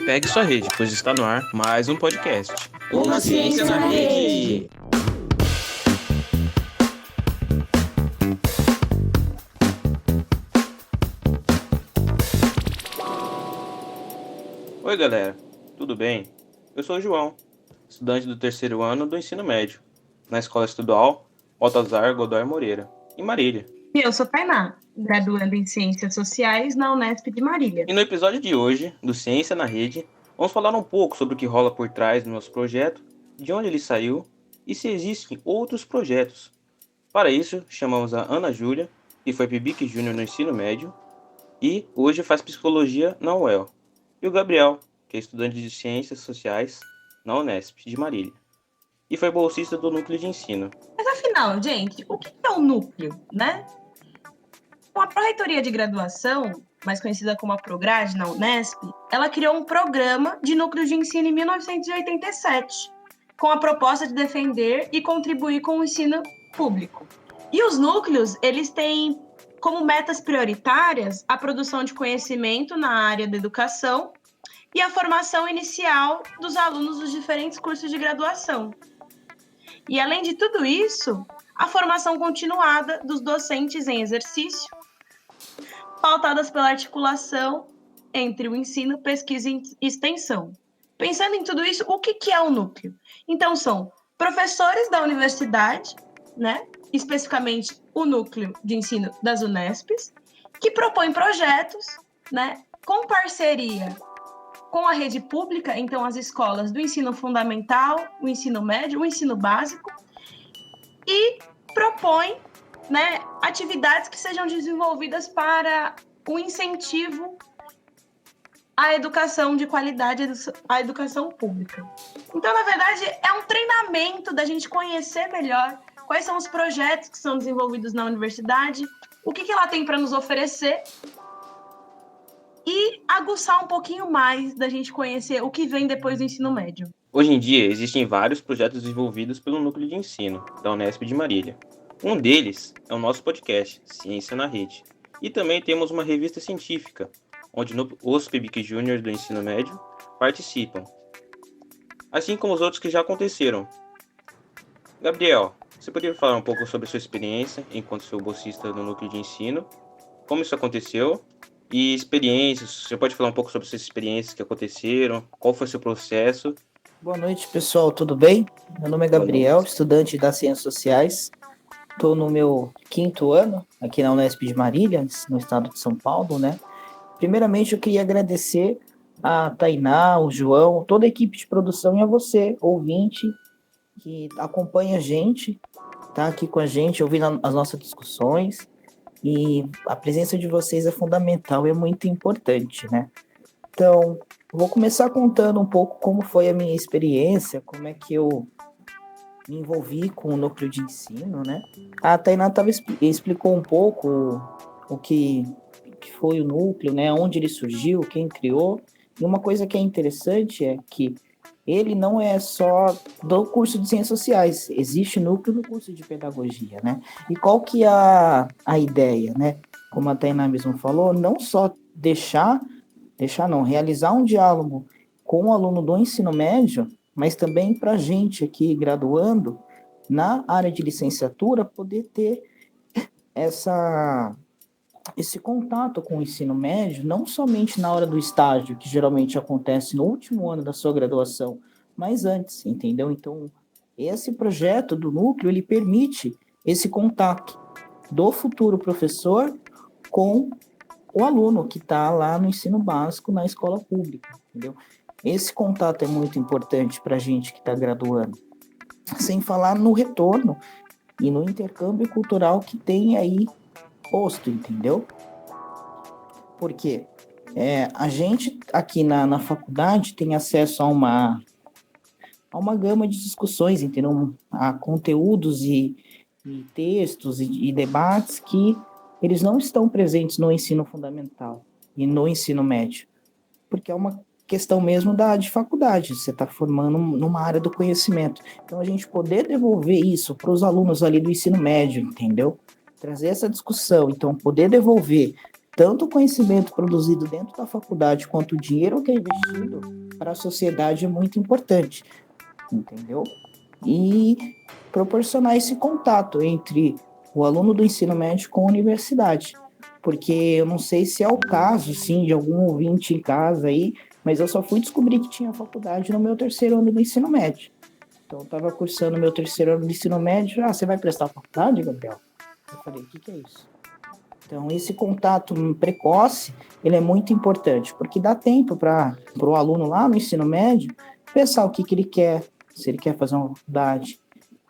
Pegue sua rede, pois está no ar mais um podcast. Uma Ciência na Rede! Oi galera, tudo bem? Eu sou o João, estudante do terceiro ano do ensino médio, na Escola Estadual Baltazar Godoy Moreira, em Marília. E eu sou Tainá, graduando em Ciências Sociais na Unesp de Marília. E no episódio de hoje, do Ciência na Rede, vamos falar um pouco sobre o que rola por trás do nosso projeto, de onde ele saiu e se existem outros projetos. Para isso, chamamos a Ana Júlia, que foi PIBIC Júnior no ensino médio e hoje faz psicologia na UEL. E o Gabriel, que é estudante de Ciências Sociais na Unesp de Marília e foi bolsista do núcleo de ensino. Mas afinal, gente, o que é o núcleo, né? Com a Pró-Reitoria de Graduação, mais conhecida como a Prograde na Unesp, ela criou um programa de núcleo de ensino em 1987, com a proposta de defender e contribuir com o ensino público. E os núcleos, eles têm como metas prioritárias a produção de conhecimento na área da educação e a formação inicial dos alunos dos diferentes cursos de graduação. E, além de tudo isso, a formação continuada dos docentes em exercício, pautadas pela articulação entre o ensino, pesquisa e extensão. Pensando em tudo isso, o que é o núcleo? Então, são professores da universidade, né? Especificamente o núcleo de ensino das Unesps, que propõem projetos, né, com parceria com a rede pública, então as escolas do ensino fundamental, o ensino médio, o ensino básico, e propõem, né, atividades que sejam desenvolvidas para o incentivo à educação de qualidade, à educação pública. Então, na verdade, é um treinamento da gente conhecer melhor quais são os projetos que são desenvolvidos na universidade, o que ela tem para nos oferecer e aguçar um pouquinho mais da gente conhecer o que vem depois do ensino médio. Hoje em dia, existem vários projetos desenvolvidos pelo Núcleo de Ensino da Unesp de Marília. Um deles é o nosso podcast, Ciência na Rede. E também temos uma revista científica, onde os PIBIC Júnior do ensino médio participam, assim como os outros que já aconteceram. Gabriel, você poderia falar um pouco sobre a sua experiência enquanto seu bolsista no Núcleo de Ensino, como isso aconteceu e experiências? Você pode falar um pouco sobre suas experiências que aconteceram, qual foi o seu processo? Boa noite, pessoal, tudo bem? Meu nome é Gabriel, estudante das Ciências Sociais. Estou no meu 5º ano aqui na Unesp de Marília, no estado de São Paulo, né? Primeiramente, eu queria agradecer a Tainá, o João, toda a equipe de produção e a você, ouvinte, que acompanha a gente, tá aqui com a gente, ouvindo as nossas discussões. E a presença de vocês é fundamental e é muito importante, né? Então, vou começar contando um pouco como foi a minha experiência, como é que eu me envolvi com o núcleo de ensino, né? A Tainá explicou um pouco o que foi o núcleo, né? Onde ele surgiu, quem criou. E uma coisa que é interessante é que ele não é só do curso de Ciências Sociais, existe núcleo no curso de Pedagogia, né? E qual que é a ideia, né? Como a Tainá mesmo falou, não só realizar um diálogo com o aluno do ensino médio, mas também para a gente aqui, graduando, na área de licenciatura, poder ter esse contato com o ensino médio, não somente na hora do estágio, que geralmente acontece no último ano da sua graduação, mas antes, entendeu? Então, esse projeto do núcleo, ele permite esse contato do futuro professor com o aluno que está lá no ensino básico, na escola pública, entendeu? Esse contato é muito importante para a gente que está graduando. Sem falar no retorno e no intercâmbio cultural que tem aí posto, entendeu? Porque a gente aqui na faculdade tem acesso a uma gama de discussões, entendeu? A conteúdos e textos e debates que eles não estão presentes no ensino fundamental e no ensino médio, porque é uma questão mesmo de faculdade, você está formando numa área do conhecimento. Então, a gente poder devolver isso para os alunos ali do ensino médio, entendeu? Trazer essa discussão, então, poder devolver tanto o conhecimento produzido dentro da faculdade quanto o dinheiro que é investido para a sociedade é muito importante, entendeu? E proporcionar esse contato entre o aluno do ensino médio com a universidade, porque eu não sei se é o caso, sim, de algum ouvinte em casa aí, mas eu só fui descobrir que tinha faculdade no meu terceiro ano do ensino médio. Então, eu estava cursando meu terceiro ano do ensino médio. Você vai prestar faculdade, Gabriel? Eu falei, o que é isso? Então, esse contato precoce, ele é muito importante, porque dá tempo para o aluno lá no ensino médio pensar o que ele quer, se ele quer fazer uma faculdade,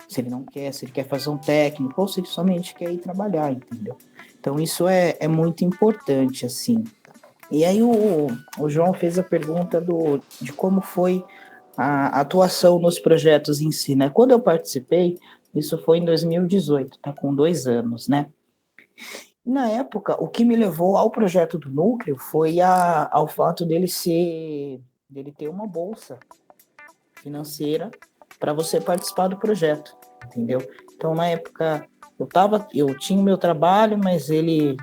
se ele não quer, se ele quer fazer um técnico, ou se ele somente quer ir trabalhar, entendeu? Então, isso é muito importante, assim. E aí, o João fez a pergunta de como foi a atuação nos projetos em si, né? Quando eu participei, isso foi em 2018, tá com 2 anos, né? Na época, o que me levou ao projeto do Núcleo foi ao fato dele ter uma bolsa financeira para você participar do projeto, entendeu? Então, na época, eu tinha o meu trabalho, mas ele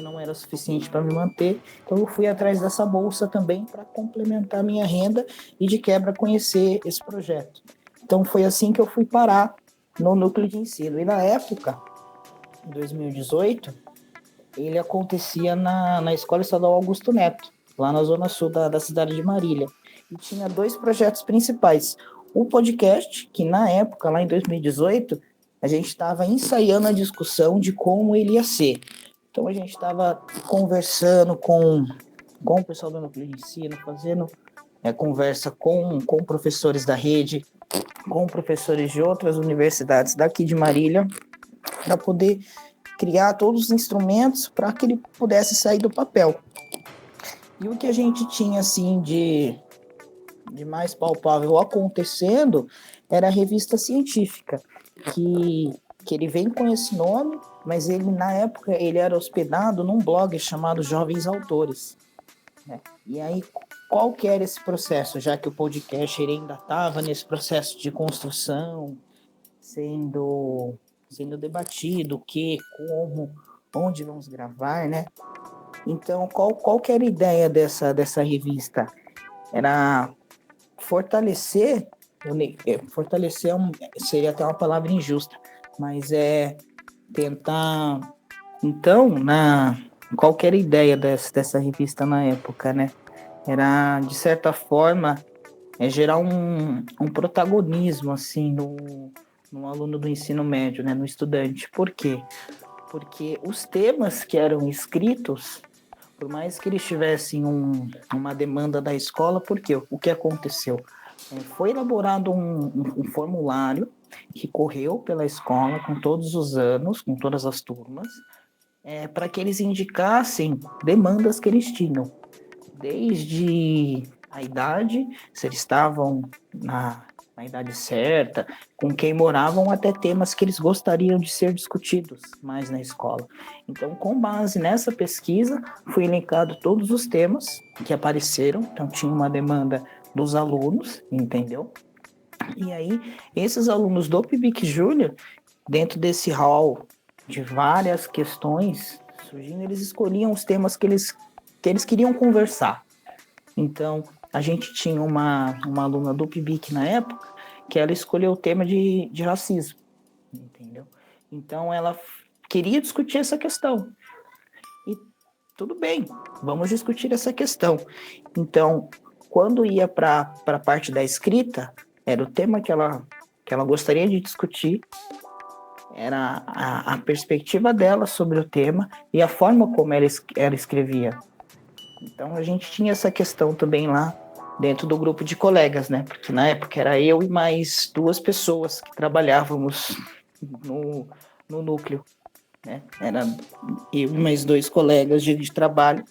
não era suficiente para me manter, então eu fui atrás dessa bolsa também para complementar minha renda e de quebra conhecer esse projeto. Então, foi assim que eu fui parar no núcleo de ensino. E na época, em 2018, ele acontecia na Escola Estadual Augusto Neto, lá na zona sul da cidade de Marília. E tinha 2 projetos principais. O podcast, que na época, lá em 2018, a gente estava ensaiando a discussão de como ele ia ser. Então, a gente estava conversando com o pessoal do núcleo de ensino, fazendo conversa com professores da rede, com professores de outras universidades daqui de Marília, para poder criar todos os instrumentos para que ele pudesse sair do papel. E o que a gente tinha, assim, de mais palpável acontecendo era a revista científica, que ele vem com esse nome, mas ele, na época, ele era hospedado num blog chamado Jovens Autores, né? E aí, qual que era esse processo, já que o podcast ele ainda estava nesse processo de construção, sendo debatido, o que, como, onde vamos gravar, né? Então, qual que era a ideia dessa revista? Era fortalecer seria até uma palavra injusta, mas tentar, então, qual que era a ideia dessa revista na época, né? Era, de certa forma, gerar um protagonismo, assim, no aluno do ensino médio, né, no estudante. Por quê? Porque os temas que eram escritos, por mais que eles tivessem uma demanda da escola, porque o que aconteceu? Foi elaborado um formulário que correu pela escola com todos os anos, com todas as turmas, para que eles indicassem demandas que eles tinham, desde a idade, se eles estavam na idade certa, com quem moravam, até temas que eles gostariam de ser discutidos mais na escola. Então, com base nessa pesquisa, foi elencado todos os temas que apareceram, então tinha uma demanda dos alunos, entendeu? E aí, esses alunos do PIBIC Júnior, dentro desse hall de várias questões surgindo, eles escolhiam os temas que eles queriam conversar. Então, a gente tinha uma aluna do PIBIC na época, que ela escolheu o tema de racismo, entendeu? Então, ela queria discutir essa questão. E tudo bem, vamos discutir essa questão. Então, quando ia para a parte da escrita, era o tema que ela gostaria de discutir, era a perspectiva dela sobre o tema e a forma como ela escrevia. Então, a gente tinha essa questão também lá dentro do grupo de colegas, né? Porque na época era eu e mais 2 pessoas que trabalhávamos no núcleo, né? Era eu e mais 2 colegas de trabalho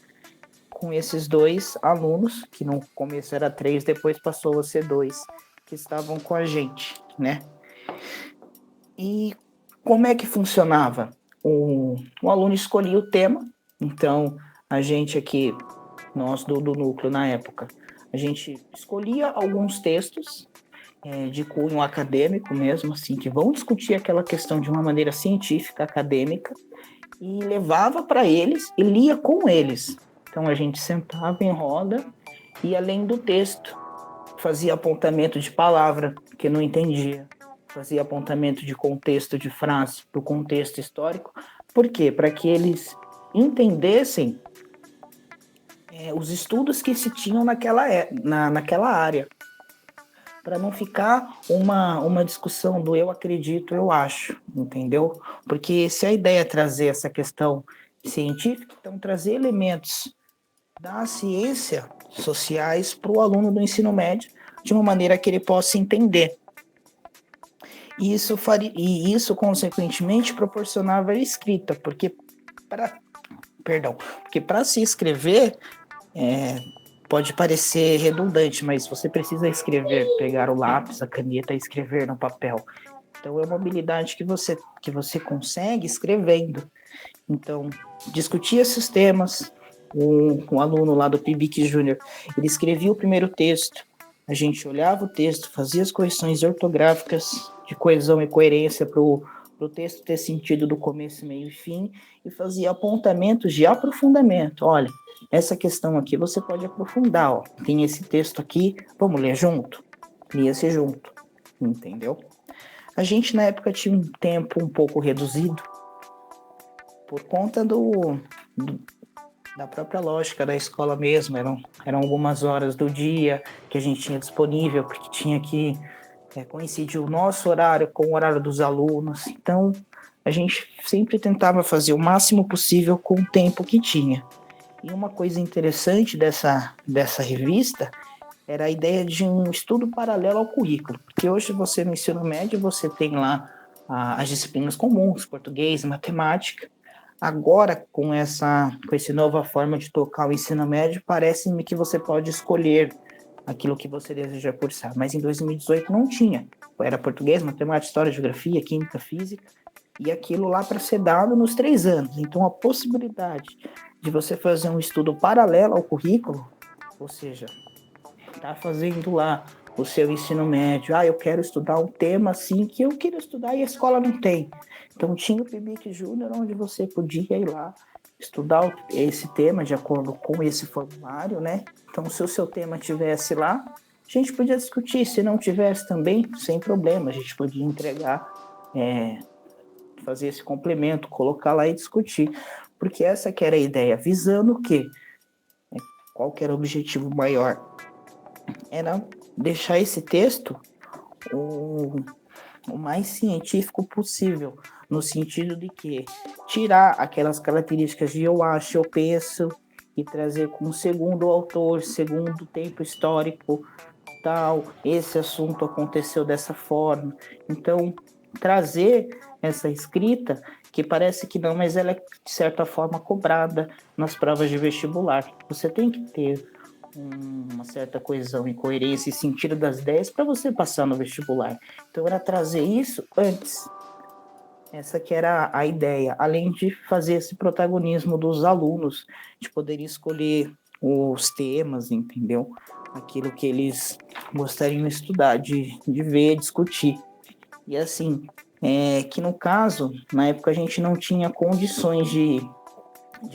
com esses 2 alunos, que no começo era 3, depois passou a ser 2, que estavam com a gente, né? E como é que funcionava? O aluno escolhia o tema, então a gente aqui, nós do núcleo na época, a gente escolhia alguns textos de cunho acadêmico mesmo, assim, que vão discutir aquela questão de uma maneira científica, acadêmica, e levava para eles e lia com eles. Então a gente sentava em roda e, além do texto, fazia apontamento de palavra que não entendia, fazia apontamento de contexto de frase para o contexto histórico. Por quê? Para que eles entendessem os estudos que se tinham naquela área, para não ficar uma discussão do eu acredito, eu acho, entendeu? Porque se a ideia é trazer essa questão científica, então trazer elementos da ciência sociais para o aluno do ensino médio de uma maneira que ele possa entender. E isso consequentemente proporcionava a escrita, porque para se escrever pode parecer redundante, mas você precisa escrever, pegar o lápis, a caneta e escrever no papel. Então é uma habilidade que você consegue escrevendo. Então, discutir esses temas, um aluno lá do PIBIC Júnior, ele escrevia o primeiro texto, a gente olhava o texto, fazia as correções ortográficas de coesão e coerência para o texto ter sentido do começo, meio e fim, e fazia apontamentos de aprofundamento. Olha, essa questão aqui você pode aprofundar, ó. Tem esse texto aqui, vamos ler junto? Lia-se junto, entendeu? A gente na época tinha um tempo um pouco reduzido, por conta da própria lógica da escola mesmo. Eram algumas horas do dia que a gente tinha disponível, porque tinha que coincidir o nosso horário com o horário dos alunos. Então, a gente sempre tentava fazer o máximo possível com o tempo que tinha. E uma coisa interessante dessa revista era a ideia de um estudo paralelo ao currículo, porque hoje você no ensino médio, você tem lá as disciplinas comuns, português, matemática. Agora, com essa nova forma de tocar o ensino médio, parece-me que você pode escolher aquilo que você deseja cursar, mas em 2018 não tinha. Era português, matemática, história, geografia, química, física, e aquilo lá para ser dado nos 3 anos. Então, a possibilidade de você fazer um estudo paralelo ao currículo, ou seja, tá fazendo lá o seu ensino médio, eu quero estudar um tema assim que eu queria estudar e a escola não tem. Então tinha o PIBIC Júnior, onde você podia ir lá estudar esse tema de acordo com esse formulário, né? Então se o seu tema tivesse lá, a gente podia discutir. Se não tivesse também, sem problema, a gente podia entregar, fazer esse complemento, colocar lá e discutir. Porque essa que era a ideia, visando o quê? Qual que era o objetivo maior? Era deixar esse texto o mais científico possível, no sentido de que tirar aquelas características de eu acho, eu penso, e trazer com segundo autor, segundo tempo histórico, tal, esse assunto aconteceu dessa forma. Então, trazer essa escrita, que parece que não, mas ela é, de certa forma, cobrada nas provas de vestibular. Você tem que ter uma certa coesão e coerência e sentido das ideias para você passar no vestibular. Então era trazer isso antes. Essa que era a ideia, além de fazer esse protagonismo dos alunos, de poder escolher os temas, entendeu? Aquilo que eles gostariam de estudar, de ver, discutir. E assim, que no caso, na época a gente não tinha condições de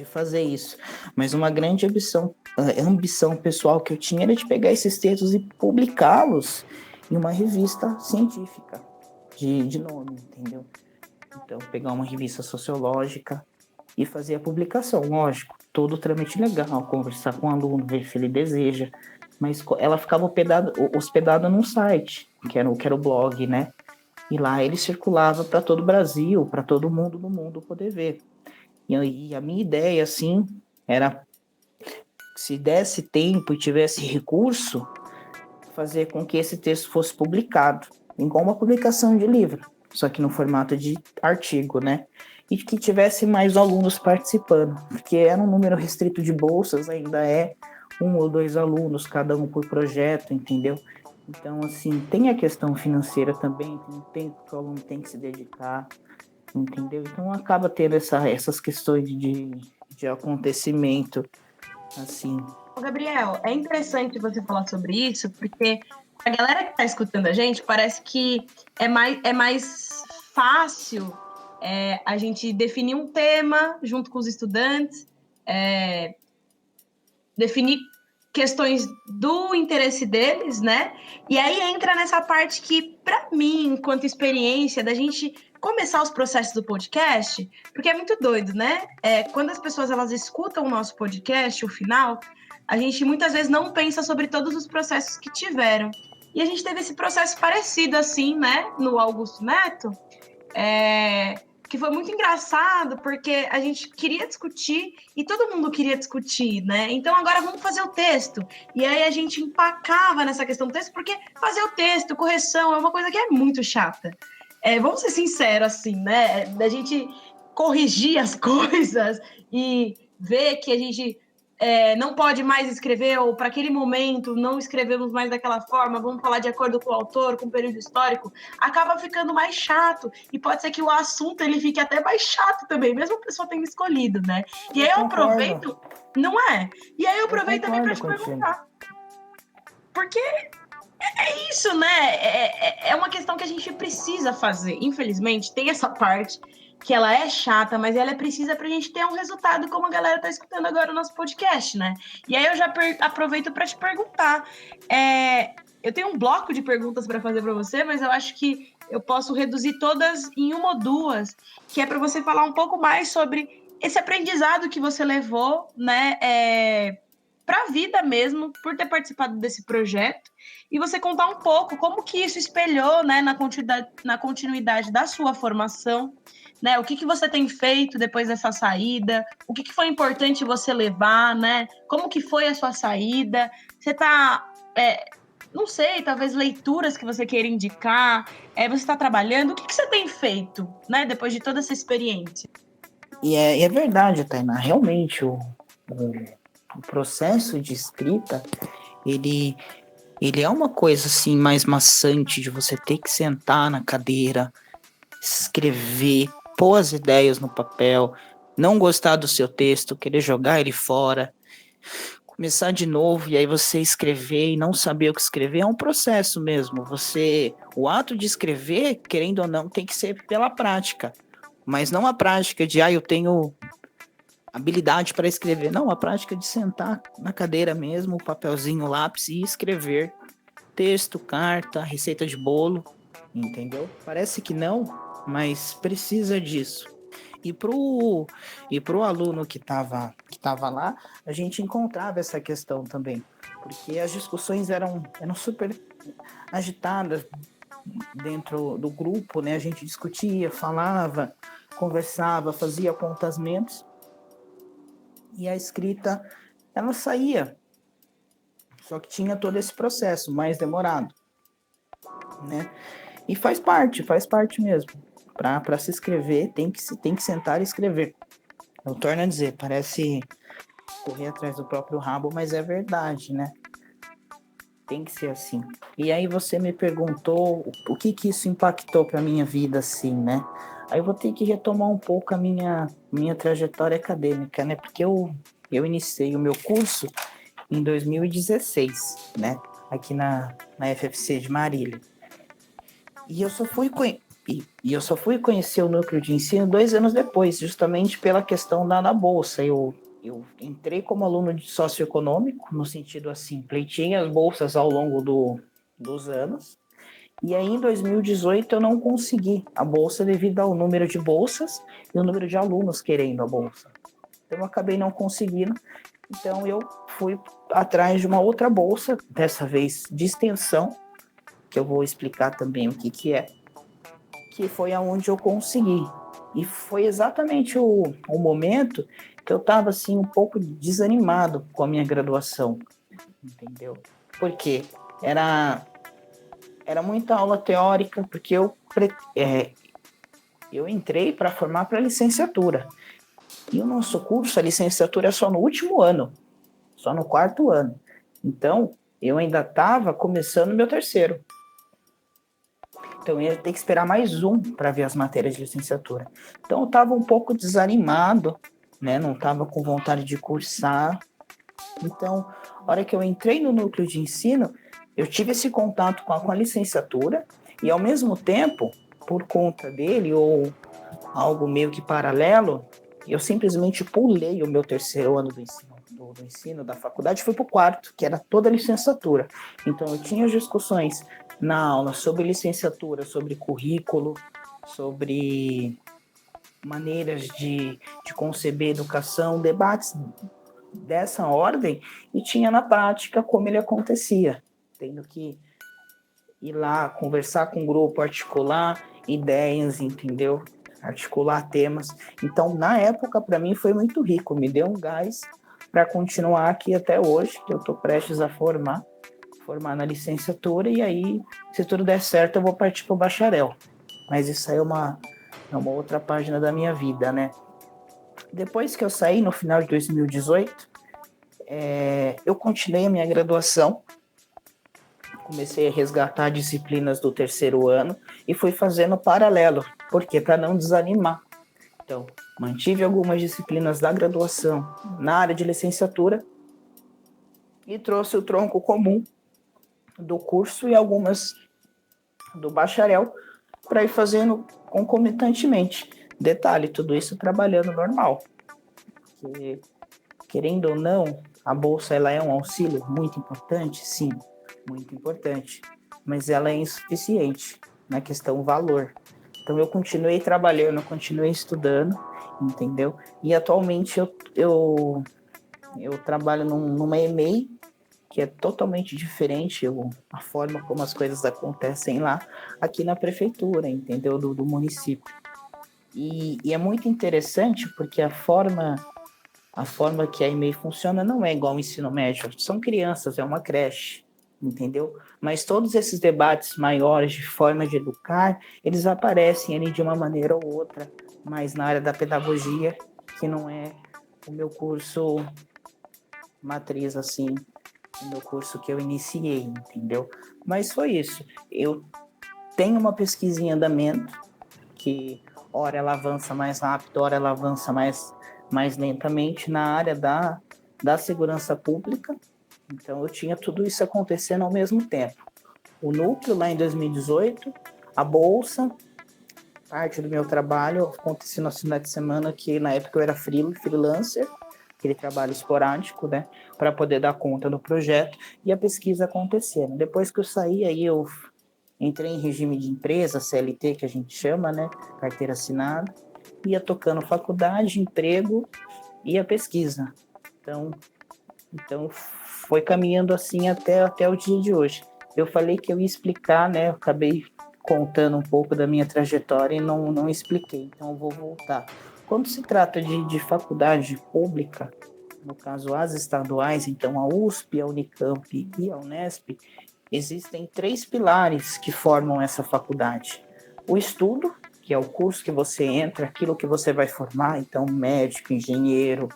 fazer isso, mas uma grande ambição pessoal que eu tinha era de pegar esses textos e publicá-los em uma revista científica de nome, entendeu? Então, pegar uma revista sociológica e fazer a publicação, lógico, todo o trâmite legal, conversar com o aluno, ver se ele deseja, mas ela ficava hospedada num site, que era o blog, né? E lá ele circulava para todo o Brasil, para todo mundo do mundo poder ver. E a minha ideia, assim, era, se desse tempo e tivesse recurso, fazer com que esse texto fosse publicado, igual uma publicação de livro, só que no formato de artigo, né? E que tivesse mais alunos participando, porque era um número restrito de bolsas, ainda é 1 ou 2 alunos, cada um por projeto, entendeu? Então, assim, tem a questão financeira também, tem um tempo que o aluno tem que se dedicar, entendeu? Então acaba tendo essas questões de acontecimento, assim. Gabriel, é interessante você falar sobre isso, porque a galera que está escutando a gente parece que é mais fácil a gente definir um tema junto com os estudantes, definir questões do interesse deles, né? E aí entra nessa parte que, para mim, enquanto experiência, da gente começar os processos do podcast, porque é muito doido, né? Quando as pessoas elas escutam o nosso podcast, o final, a gente muitas vezes não pensa sobre todos os processos que tiveram. E a gente teve esse processo parecido, assim, né? No Augusto Neto, que foi muito engraçado, porque a gente queria discutir e todo mundo queria discutir, né? Então agora vamos fazer o texto. E aí a gente empacava nessa questão do texto, porque fazer o texto, correção, é uma coisa que é muito chata. Vamos ser sinceros, assim, né? Da gente corrigir as coisas e ver que a gente não pode mais escrever, ou para aquele momento não escrevemos mais daquela forma, vamos falar de acordo com o autor, com o período histórico, acaba ficando mais chato, e pode ser que o assunto ele fique até mais chato também, mesmo a pessoa tendo escolhido, né? E aí eu aproveito, não é? E aí eu aproveito também para te perguntar. Porque é isso, né? É uma questão que a gente precisa fazer. Infelizmente, tem essa parte que ela é chata, mas ela é precisa para a gente ter um resultado, como a galera está escutando agora o nosso podcast, né? E aí eu já aproveito para te perguntar. Eu tenho um bloco de perguntas para fazer para você, mas eu acho que eu posso reduzir todas em uma ou duas, que é para você falar um pouco mais sobre esse aprendizado que você levou, né? Para a vida mesmo, por ter participado desse projeto, e você contar um pouco como que isso espelhou, né, na continuidade da sua formação, né? O que você tem feito depois dessa saída? O que foi importante você levar, né? Como que foi a sua saída? Você está, não sei, talvez leituras que você queira indicar? Você está trabalhando? O que você tem feito, né? Depois de toda essa experiência? E é verdade, Tainá. Realmente, o processo de escrita, ele é uma coisa assim mais maçante de você ter que sentar na cadeira, escrever, pôr as ideias no papel, não gostar do seu texto, querer jogar ele fora, começar de novo e aí você escrever e não saber o que escrever é um processo mesmo. O ato de escrever, querendo ou não, tem que ser pela prática, mas não a prática de eu tenho habilidade para escrever, não, a prática de sentar na cadeira mesmo, papelzinho, lápis e escrever texto, carta, receita de bolo, entendeu? Parece que não, mas precisa disso. E pro aluno que tava lá, a gente encontrava essa questão também, porque as discussões eram super agitadas dentro do grupo, né? A gente discutia, falava, conversava, fazia apontamentos, e a escrita, ela saía. Só que tinha todo esse processo mais demorado, né? E faz parte mesmo. Para se escrever, tem que sentar e escrever. Eu torno a dizer, parece correr atrás do próprio rabo, mas é verdade, né? Tem que ser assim. E aí você me perguntou o que isso impactou para minha vida, assim, né? Aí eu vou ter que retomar um pouco a minha trajetória acadêmica, né? Porque eu iniciei o meu curso em 2016, né? Aqui na FFC de Marília. E eu só fui conhecer o núcleo de ensino 2 anos depois, justamente pela questão da bolsa. Eu entrei como aluno de socioeconômico, no sentido assim, pleitei as bolsas ao longo dos anos, e aí em 2018 eu não consegui a bolsa devido ao número de bolsas e o número de alunos querendo a bolsa. Então eu acabei não conseguindo, então eu fui atrás de uma outra bolsa, dessa vez de extensão, que eu vou explicar também o que é, que foi aonde eu consegui. E foi exatamente o momento que eu estava assim, um pouco desanimado com a minha graduação, entendeu? Porque era muita aula teórica, porque eu entrei para formar para licenciatura. E o nosso curso, a licenciatura é só no último ano, só no 4º ano. Então, eu ainda estava começando meu 3º. Então, eu ia ter que esperar mais um para ver as matérias de licenciatura. Então, eu estava um pouco desanimado, né? Não estava com vontade de cursar. Então, a hora que eu entrei no núcleo de ensino, eu tive esse contato com a licenciatura e, ao mesmo tempo, por conta dele, ou algo meio que paralelo, eu simplesmente pulei o meu terceiro ano do ensino da faculdade e fui para o quarto, que era toda a licenciatura. Então, eu tinha as discussões na aula sobre licenciatura, sobre currículo, sobre maneiras de conceber educação, debates dessa ordem, e tinha na prática como ele acontecia, tendo que ir lá, conversar com o grupo, articular ideias, entendeu? Articular temas. Então, na época, para mim, foi muito rico, me deu um gás para continuar aqui até hoje, que eu estou prestes a formar na licenciatura, e aí, se tudo der certo, eu vou partir para o bacharel. Mas isso aí é uma outra página da minha vida, né? Depois que eu saí, no final de 2018, eu continuei a minha graduação, comecei a resgatar disciplinas do terceiro ano e fui fazendo paralelo, porque para não desanimar. Então, mantive algumas disciplinas da graduação na área de licenciatura e trouxe o tronco comum do curso e algumas do bacharel para ir fazendo concomitantemente. Detalhe, tudo isso trabalhando normal. Porque, querendo ou não, a bolsa ela é um auxílio muito importante, sim, muito importante, mas ela é insuficiente na questão valor. Então eu continuei trabalhando, eu continuei estudando, entendeu? E atualmente eu trabalho numa EMEI, que é totalmente diferente a forma como as coisas acontecem lá, aqui na prefeitura, entendeu? Do município. E é muito interessante porque a forma que a EMEI funciona não é igual ao ensino médio. São crianças, é uma creche, entendeu? Mas todos esses debates maiores de forma de educar, eles aparecem ali de uma maneira ou outra, mas na área da pedagogia, que não é o meu curso matriz, assim, o meu curso que eu iniciei, entendeu? Mas foi isso. Eu tenho uma pesquisa em andamento, que ora ela avança mais rápido, ora ela avança mais lentamente na área da segurança pública. Então eu tinha tudo isso acontecendo ao mesmo tempo. O núcleo lá em 2018, a bolsa, parte do meu trabalho acontecendo aos finais de semana, que na época eu era freelancer, aquele trabalho esporádico, né, para poder dar conta do projeto, e a pesquisa acontecendo. Depois que eu saí, aí eu entrei em regime de empresa, CLT, que a gente chama, né, carteira assinada, ia tocando faculdade, emprego e a pesquisa. Então foi caminhando assim até o dia de hoje. Eu falei que eu ia explicar, né, eu acabei contando um pouco da minha trajetória e não expliquei, então eu vou voltar. Quando se trata de faculdade pública, no caso as estaduais, então a USP, a Unicamp e a Unesp, existem 3 pilares que formam essa faculdade. O estudo, que é o curso que você entra, aquilo que você vai formar, então médico, engenheiro,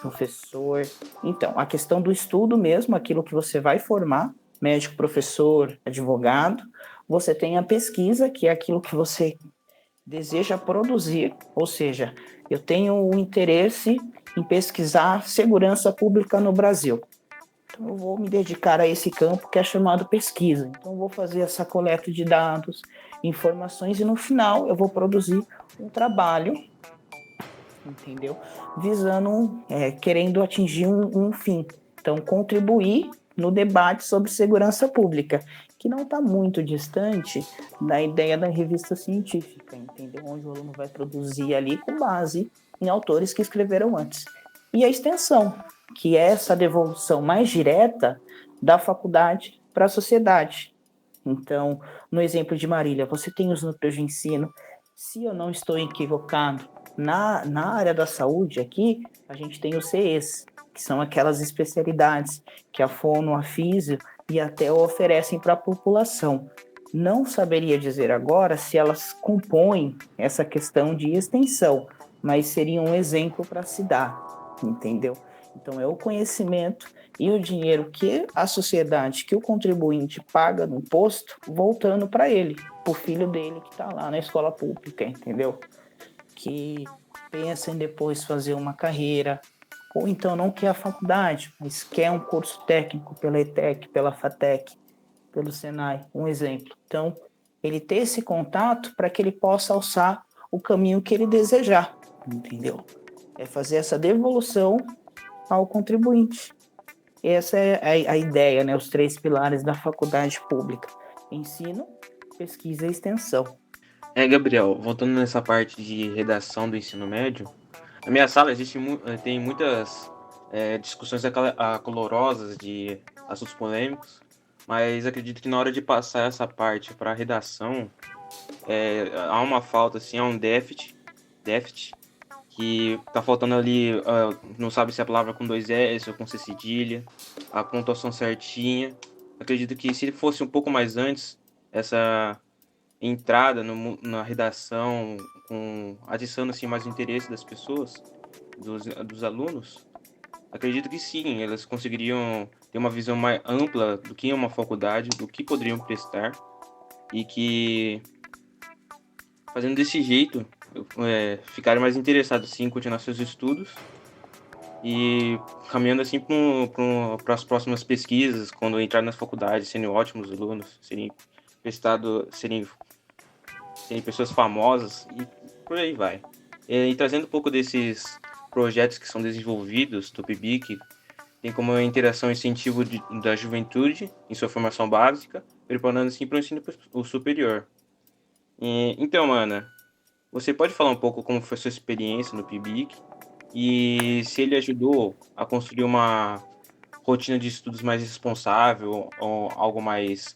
professor. Então, a questão do estudo mesmo, aquilo que você vai formar, médico, professor, advogado. Você tem a pesquisa, que é aquilo que você deseja produzir, ou seja, eu tenho um interesse em pesquisar segurança pública no Brasil. Então, eu vou me dedicar a esse campo que é chamado pesquisa. Então, eu vou fazer essa coleta de dados, informações, e no final eu vou produzir um trabalho, entendeu? Visando, querendo atingir um fim. Então, contribuir no debate sobre segurança pública, que não está muito distante da ideia da revista científica, entendeu? Onde o aluno vai produzir ali com base em autores que escreveram antes. E a extensão, que é essa devolução mais direta da faculdade para a sociedade. Então, no exemplo de Marília, você tem os núcleos de ensino. Se eu não estou equivocado, na área da saúde aqui, a gente tem os CEs, que são aquelas especialidades que a Fono, a Físio e até oferecem para a população. Não saberia dizer agora se elas compõem essa questão de extensão, mas seria um exemplo para se dar, entendeu? Então, é o conhecimento e o dinheiro que a sociedade, que o contribuinte paga no imposto, voltando para ele, para o filho dele que está lá na escola pública, entendeu? Que pensa em depois fazer uma carreira, ou então não quer a faculdade, mas quer um curso técnico pela ETEC, pela FATEC, pelo Senai, um exemplo. Então, ele ter esse contato para que ele possa alçar o caminho que ele desejar, entendeu? É fazer essa devolução ao contribuinte. Essa é a ideia, né? Os 3 pilares da faculdade pública: ensino, pesquisa e extensão. Gabriel, voltando nessa parte de redação do ensino médio, na minha sala tem muitas discussões acalorosas de assuntos polêmicos, mas acredito que na hora de passar essa parte para a redação, há uma falta, assim, há um déficit, que tá faltando ali, não sabe se é a palavra com 2 S ou com C cedilha, a pontuação certinha. Acredito que se ele fosse um pouco mais antes, essa entrada na redação, adicionando assim, mais o interesse das pessoas, dos alunos, acredito que sim, elas conseguiriam ter uma visão mais ampla do que é uma faculdade, do que poderiam prestar, e que, fazendo desse jeito, ficarem mais interessados sim, em continuar seus estudos e caminhando assim para as próximas pesquisas, quando entrar nas faculdades, serem ótimos alunos, serem pessoas famosas e por aí vai. E trazendo um pouco desses projetos que são desenvolvidos do PIBIC, tem como interação e incentivo da juventude em sua formação básica, preparando assim para o ensino superior. Então, Ana, você pode falar um pouco como foi a sua experiência no PIBIC e se ele ajudou a construir uma rotina de estudos mais responsável ou algo mais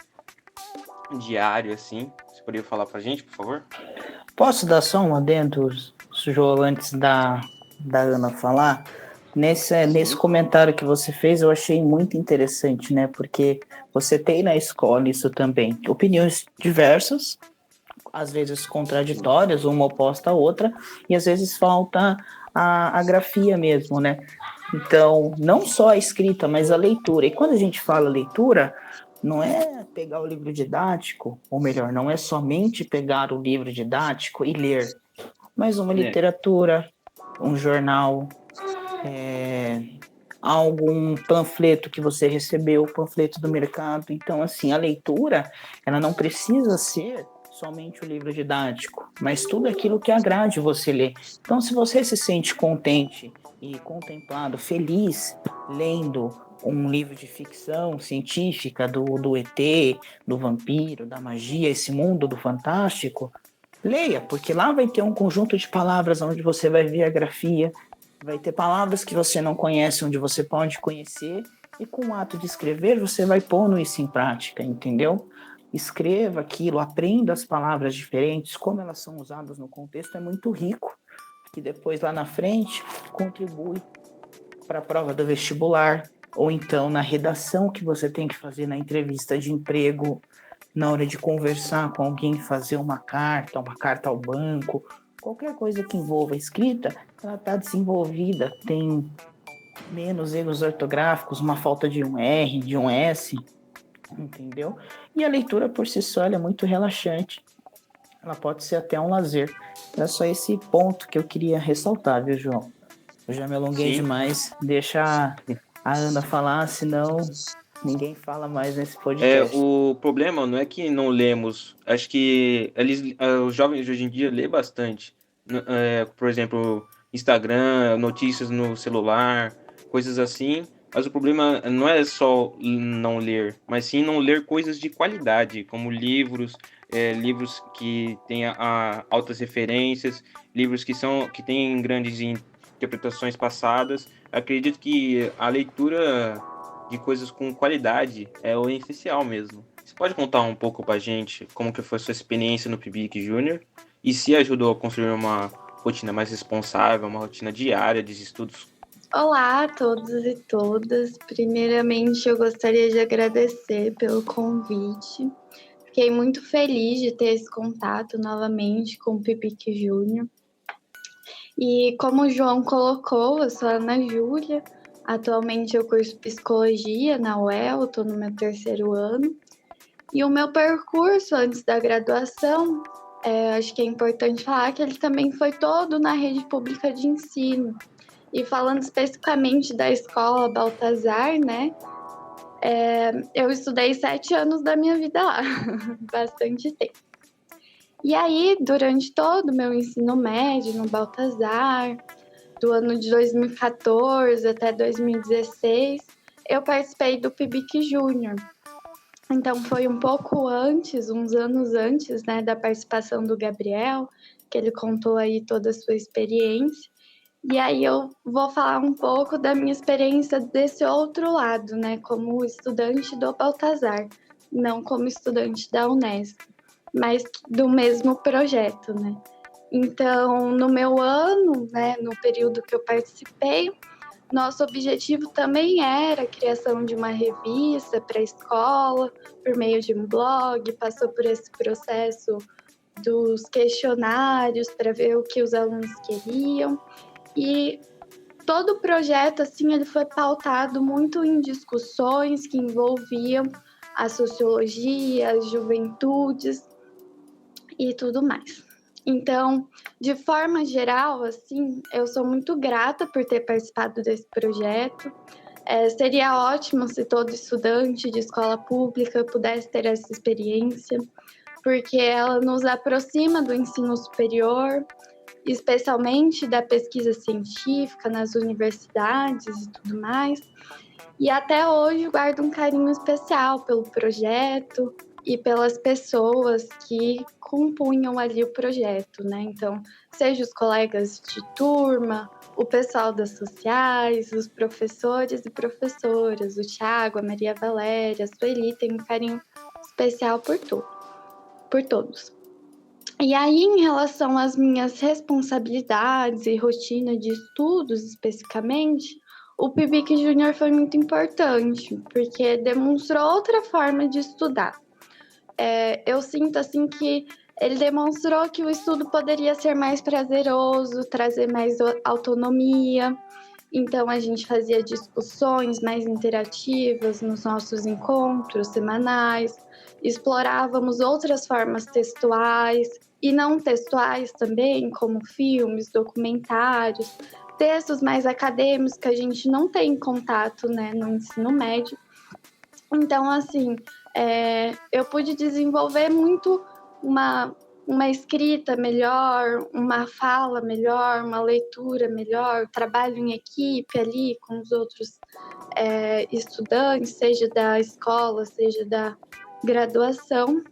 diário, assim? Você poderia falar pra gente, por favor? Posso dar só um adendo, João, antes da Ana falar? Nesse comentário que você fez, eu achei muito interessante, né? Porque você tem na escola isso também. Opiniões diversas, às vezes contraditórias, uma oposta à outra, e às vezes falta a grafia mesmo, né? Então, não só a escrita, mas a leitura. E quando a gente fala leitura, não é pegar o livro didático, ou melhor, não é somente pegar o livro didático e ler, mas uma literatura, um jornal, algum panfleto que você recebeu, panfleto do mercado. Então, assim, a leitura, ela não precisa ser somente o livro didático, mas tudo aquilo que agrade você ler. Então, se você se sente contente e contemplado, feliz, lendo um livro de ficção científica do ET, do vampiro, da magia, esse mundo do fantástico, leia, porque lá vai ter um conjunto de palavras onde você vai ver a grafia, vai ter palavras que você não conhece, onde você pode conhecer, e com o ato de escrever, você vai pondo isso em prática, entendeu? Escreva aquilo, aprenda as palavras diferentes, como elas são usadas no contexto, é muito rico, que depois lá na frente contribui para a prova do vestibular, ou então na redação que você tem que fazer na entrevista de emprego, na hora de conversar com alguém, fazer uma carta ao banco, qualquer coisa que envolva escrita, ela está desenvolvida, tem menos erros ortográficos, uma falta de um R, de um S, entendeu? E a leitura por si só ela é muito relaxante, ela pode ser até um lazer. É só esse ponto que eu queria ressaltar, viu, João? Eu já me alonguei demais, deixa a Ana falar, senão ninguém fala mais nesse podcast. O problema não é que não lemos, acho que os jovens de hoje em dia lêem bastante. Por exemplo, Instagram, notícias no celular, coisas assim. Mas o problema não é só não ler, mas sim não ler coisas de qualidade, como livros que têm altas referências, livros que têm grandes interpretações passadas. Acredito que a leitura de coisas com qualidade é o essencial mesmo. Você pode contar um pouco pra gente como que foi a sua experiência no PIBIC Júnior e se ajudou a construir uma rotina mais responsável, uma rotina diária de estudos? Olá a todos e todas. Primeiramente, eu gostaria de agradecer pelo convite. Fiquei muito feliz de ter esse contato novamente com o PIBIC Júnior. E como o João colocou, eu sou a Ana Júlia. Atualmente eu curso Psicologia na UEL, estou no meu 3º ano. E o meu percurso antes da graduação, acho que é importante falar que ele também foi todo na rede pública de ensino. E falando especificamente da escola Baltazar, né? Eu estudei 7 anos da minha vida lá, bastante tempo. E aí, durante todo o meu ensino médio no Baltazar, do ano de 2014 até 2016, eu participei do PIBIC Júnior. Então, foi um pouco antes, uns anos antes, né, da participação do Gabriel, que ele contou aí toda a sua experiência. E aí eu vou falar um pouco da minha experiência desse outro lado, né, como estudante do Baltazar, não como estudante da Unesp, mas do mesmo projeto, né. Então, no meu ano, né, no período que eu participei, nosso objetivo também era a criação de uma revista para a escola, por meio de um blog, passou por esse processo dos questionários para ver o que os alunos queriam. E todo o projeto, assim, ele foi pautado muito em discussões que envolviam a sociologia, as juventudes e tudo mais. Então, de forma geral, assim, eu sou muito grata por ter participado desse projeto. Seria ótimo se todo estudante de escola pública pudesse ter essa experiência, porque ela nos aproxima do ensino superior, especialmente da pesquisa científica nas universidades e tudo mais. E até hoje guardo um carinho especial pelo projeto e pelas pessoas que compunham ali o projeto, né? Então, seja os colegas de turma, o pessoal das sociais, os professores e professoras, o Thiago, a Maria Valéria, a Sueli, tem um carinho especial por todos. E aí, em relação às minhas responsabilidades e rotina de estudos, especificamente, o PIBIC Júnior foi muito importante, porque demonstrou outra forma de estudar. Eu sinto, assim, que ele demonstrou que o estudo poderia ser mais prazeroso, trazer mais autonomia. Então, a gente fazia discussões mais interativas nos nossos encontros semanais, explorávamos outras formas textuais e não textuais também, como filmes, documentários, textos mais acadêmicos que a gente não tem contato, né, no ensino médio. Então, assim, eu pude desenvolver muito uma escrita melhor, uma fala melhor, uma leitura melhor, trabalho em equipe ali com os outros estudantes, seja da escola, seja da graduação.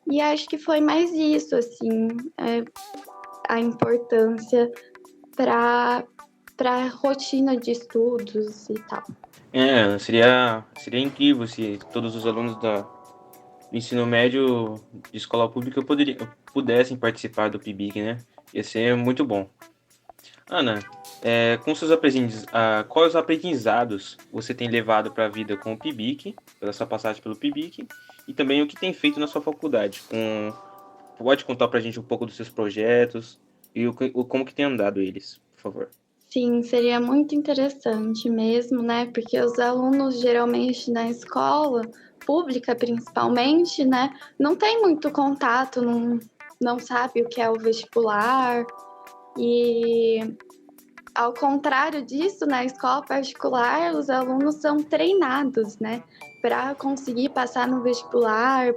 E acho que foi mais isso, assim, a importância para a rotina de estudos e tal. Seria incrível se todos os alunos do ensino médio de escola pública pudessem participar do PIBIC, né? Ia ser muito bom. Ana, com seus quais aprendizados você tem levado para a vida com o PIBIC, pela sua passagem pelo PIBIC, e também o que tem feito na sua faculdade? Pode contar para a gente um pouco dos seus projetos e como que tem andado eles, por favor. Sim, seria muito interessante mesmo, né? Porque os alunos, geralmente, na escola pública, principalmente, né? Não tem muito contato, não sabe o que é o vestibular. E, ao contrário disso, na escola particular, os alunos são treinados, né? Para conseguir passar no vestibular,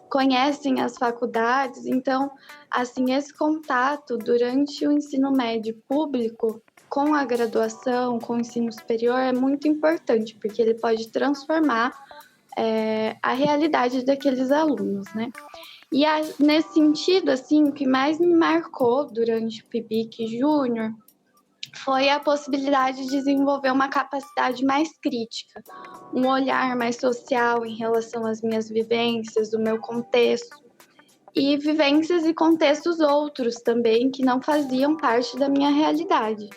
conhecem as faculdades. Então, assim, esse contato durante o ensino médio público com a graduação, com o ensino superior, é muito importante, porque ele pode transformar a realidade daqueles alunos, né? E nesse sentido, assim, o que mais me marcou durante o PIBIC Júnior foi a possibilidade de desenvolver uma capacidade mais crítica, um olhar mais social em relação às minhas vivências, do meu contexto, e vivências e contextos outros também que não faziam parte da minha realidade.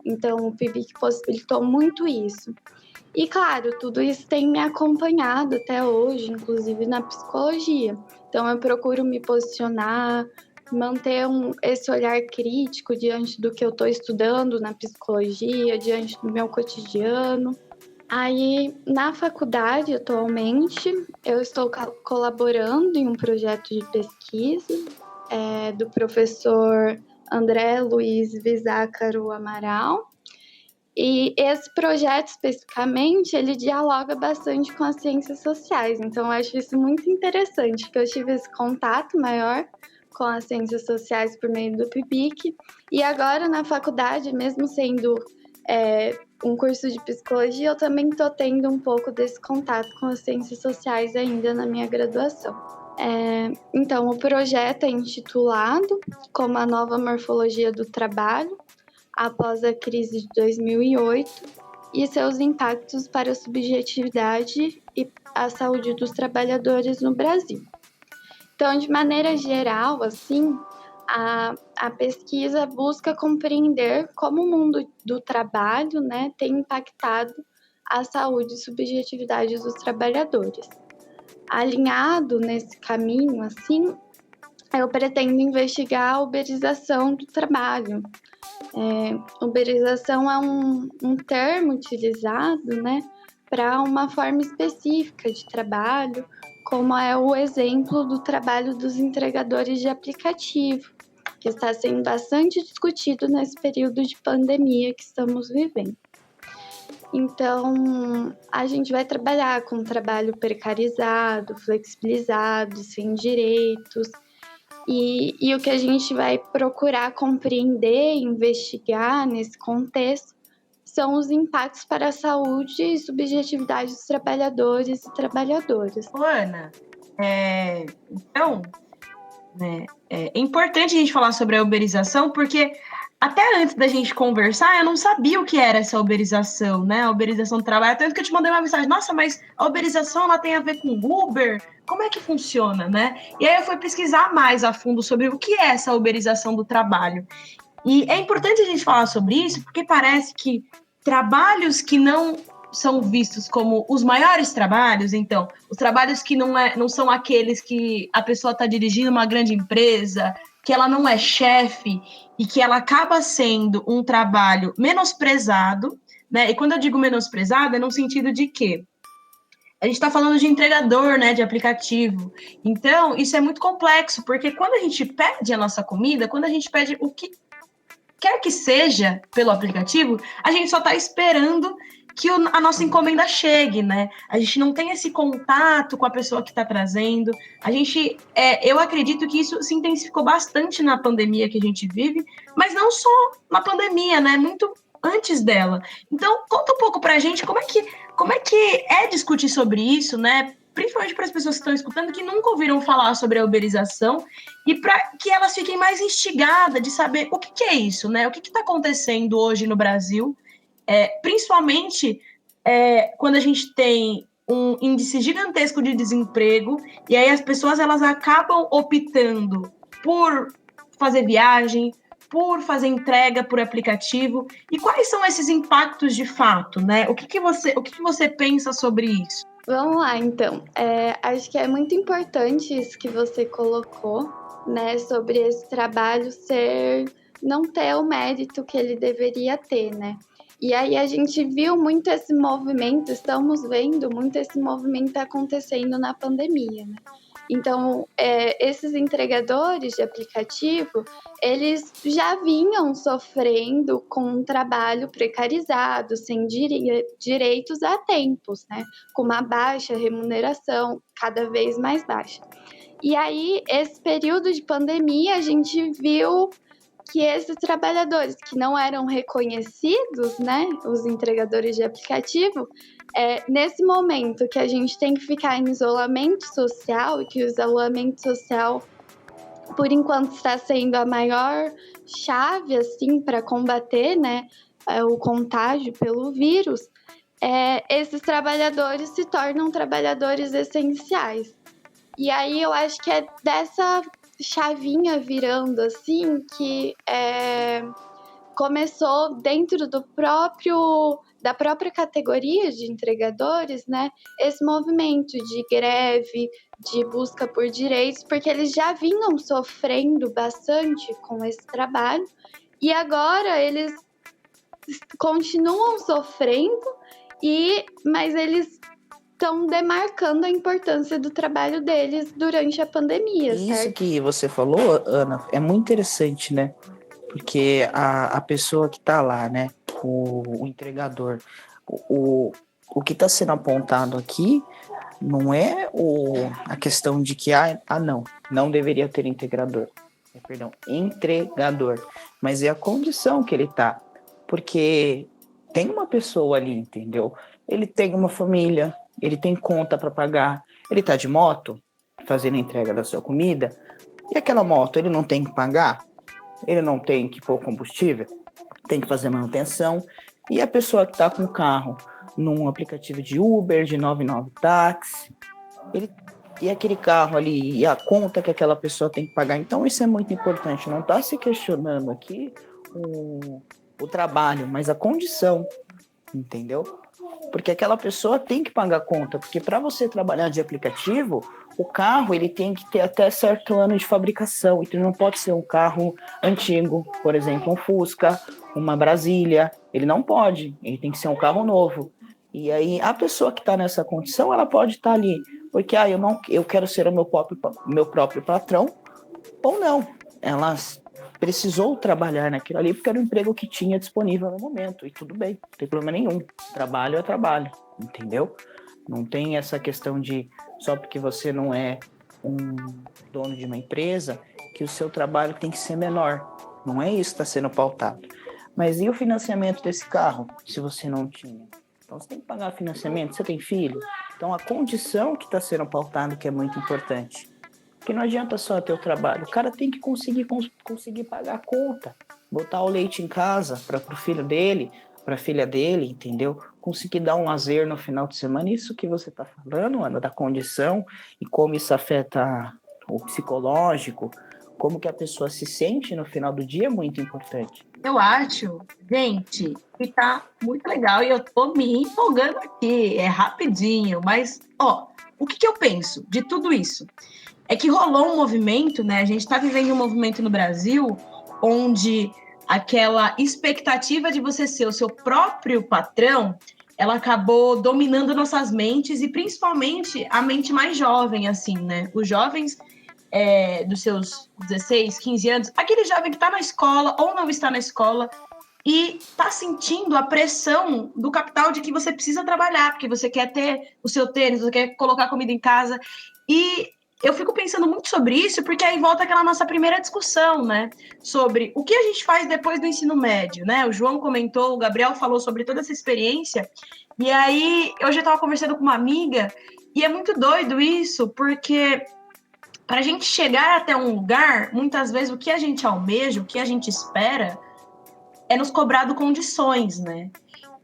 Então, o PIBIC possibilitou muito isso. E, claro, tudo isso tem me acompanhado até hoje, inclusive na psicologia. Então, eu procuro me posicionar, manter esse olhar crítico diante do que eu estou estudando na psicologia, diante do meu cotidiano. Aí, na faculdade, atualmente, eu estou colaborando em um projeto de pesquisa do professor André Luiz Vizácaro Amaral. E esse projeto, especificamente, ele dialoga bastante com as ciências sociais. Então, eu acho isso muito interessante, porque eu tive esse contato maior com as ciências sociais por meio do PIBIC. E agora, na faculdade, mesmo sendo um curso de psicologia, eu também estou tendo um pouco desse contato com as ciências sociais ainda na minha graduação. Então, o projeto é intitulado como a nova morfologia do trabalho após a crise de 2008 e seus impactos para a subjetividade e a saúde dos trabalhadores no Brasil. Então, de maneira geral, assim, a pesquisa busca compreender como o mundo do trabalho, né, tem impactado a saúde e subjetividade dos trabalhadores. Alinhado nesse caminho, assim, eu pretendo investigar a uberização do trabalho. Uberização é um termo utilizado, né, para uma forma específica de trabalho, como é o exemplo do trabalho dos entregadores de aplicativo, que está sendo bastante discutido nesse período de pandemia que estamos vivendo. Então, a gente vai trabalhar com trabalho precarizado, flexibilizado, sem direitos, e o que a gente vai procurar compreender, investigar nesse contexto, são os impactos para a saúde e subjetividade dos trabalhadores e trabalhadoras. Ana, então, né, é importante a gente falar sobre a uberização, porque até antes da gente conversar, eu não sabia o que era essa uberização, né? A uberização do trabalho, tanto que eu te mandei uma mensagem, nossa, mas a uberização, ela tem a ver com Uber? Como é que funciona, né? E aí eu fui pesquisar mais a fundo sobre o que é essa uberização do trabalho. E é importante a gente falar sobre isso, porque parece que trabalhos que não são vistos como os maiores trabalhos, então, os trabalhos que não são aqueles que a pessoa está dirigindo uma grande empresa, que ela não é chefe e que ela acaba sendo um trabalho menosprezado, né? E quando eu digo menosprezado, é no sentido de que a gente está falando de entregador, né, de aplicativo. Então, isso é muito complexo, porque quando a gente pede a nossa comida, quando a gente pede o que quer que seja pelo aplicativo, a gente só está esperando que a nossa encomenda chegue, né? A gente não tem esse contato com a pessoa que está trazendo. Eu acredito que isso se intensificou bastante na pandemia que a gente vive, mas não só na pandemia, né? Muito antes dela. Então, conta um pouco para a gente como é que é discutir sobre isso, né? Principalmente para as pessoas que estão escutando, que nunca ouviram falar sobre a uberização, e para que elas fiquem mais instigadas de saber o que é isso, né? O que está acontecendo hoje no Brasil, principalmente quando a gente tem um índice gigantesco de desemprego, e aí as pessoas elas acabam optando por fazer viagem, por fazer entrega por aplicativo. E quais são esses impactos de fato, né? O que você pensa sobre isso? Vamos lá, então. Acho que é muito importante isso que você colocou, né, sobre esse trabalho não ter o mérito que ele deveria ter, né? E aí a gente viu muito esse movimento, estamos vendo muito esse movimento acontecendo na pandemia, né? Então, esses entregadores de aplicativo, eles já vinham sofrendo com um trabalho precarizado, sem direitos há tempos, né? Com uma baixa remuneração, cada vez mais baixa. E aí, esse período de pandemia, a gente viu que esses trabalhadores que não eram reconhecidos, né, os entregadores de aplicativo, nesse momento que a gente tem que ficar em isolamento social, e que o isolamento social, por enquanto, está sendo a maior chave, assim, para combater, né, o contágio pelo vírus, esses trabalhadores se tornam trabalhadores essenciais. E aí eu acho que é dessa chavinha virando, assim, que começou dentro da própria categoria de entregadores, né, esse movimento de greve, de busca por direitos, porque eles já vinham sofrendo bastante com esse trabalho, e agora eles continuam sofrendo, mas eles estão demarcando a importância do trabalho deles durante a pandemia, Isso certo? que você falou, Ana, é muito interessante, né? Porque a pessoa que está lá, né, o entregador, o que está sendo apontado aqui não é a questão de que, não deveria ter integrador. entregador. Mas é a condição que ele tá. Porque tem uma pessoa ali, entendeu? Ele tem uma família, ele tem conta para pagar, ele tá de moto fazendo a entrega da sua comida, e aquela moto ele não tem que pagar, ele não tem que pôr combustível, tem que fazer manutenção, e a pessoa que tá com o carro num aplicativo de Uber, de 99 táxi, e aquele carro ali, e a conta que aquela pessoa tem que pagar. Então isso é muito importante, não tá se questionando aqui o trabalho, mas a condição, entendeu? Porque aquela pessoa tem que pagar a conta, porque para você trabalhar de aplicativo, o carro ele tem que ter até certo ano de fabricação, então não pode ser um carro antigo, por exemplo, um Fusca, uma Brasília, ele não pode, ele tem que ser um carro novo. E aí a pessoa que está nessa condição, ela pode estar ali, porque eu quero ser o meu próprio patrão, ou não, ela precisou trabalhar naquilo ali porque era o emprego que tinha disponível no momento, e tudo bem, não tem problema nenhum, trabalho é trabalho, entendeu? Não tem essa questão de só porque você não é um dono de uma empresa que o seu trabalho tem que ser menor, não é isso que está sendo pautado. Mas e o financiamento desse carro, se você não tinha? Então você tem que pagar financiamento, você tem filho? Então a condição que está sendo pautada que é muito importante. Porque não adianta só ter o trabalho, o cara tem que conseguir pagar a conta, botar o leite em casa para o filho dele, para a filha dele, entendeu? Conseguir dar um lazer no final de semana. Isso que você está falando, Ana, da condição e como isso afeta o psicológico, como que a pessoa se sente no final do dia é muito importante. Eu acho, gente, que tá muito legal e eu tô me empolgando aqui, é rapidinho, mas, o que eu penso de tudo isso? É que rolou um movimento, né? A gente está vivendo um movimento no Brasil onde aquela expectativa de você ser o seu próprio patrão, ela acabou dominando nossas mentes e principalmente a mente mais jovem, assim, né? Os jovens dos seus 16, 15 anos, aquele jovem que está na escola ou não está na escola e está sentindo a pressão do capital de que você precisa trabalhar, porque você quer ter o seu tênis, você quer colocar comida em casa. E eu fico pensando muito sobre isso, porque aí volta aquela nossa primeira discussão, né? Sobre o que a gente faz depois do ensino médio, né? O João comentou, o Gabriel falou sobre toda essa experiência. E aí, eu já estava conversando com uma amiga, e é muito doido isso, porque para a gente chegar até um lugar, muitas vezes o que a gente almeja, o que a gente espera, é nos cobrado condições, né?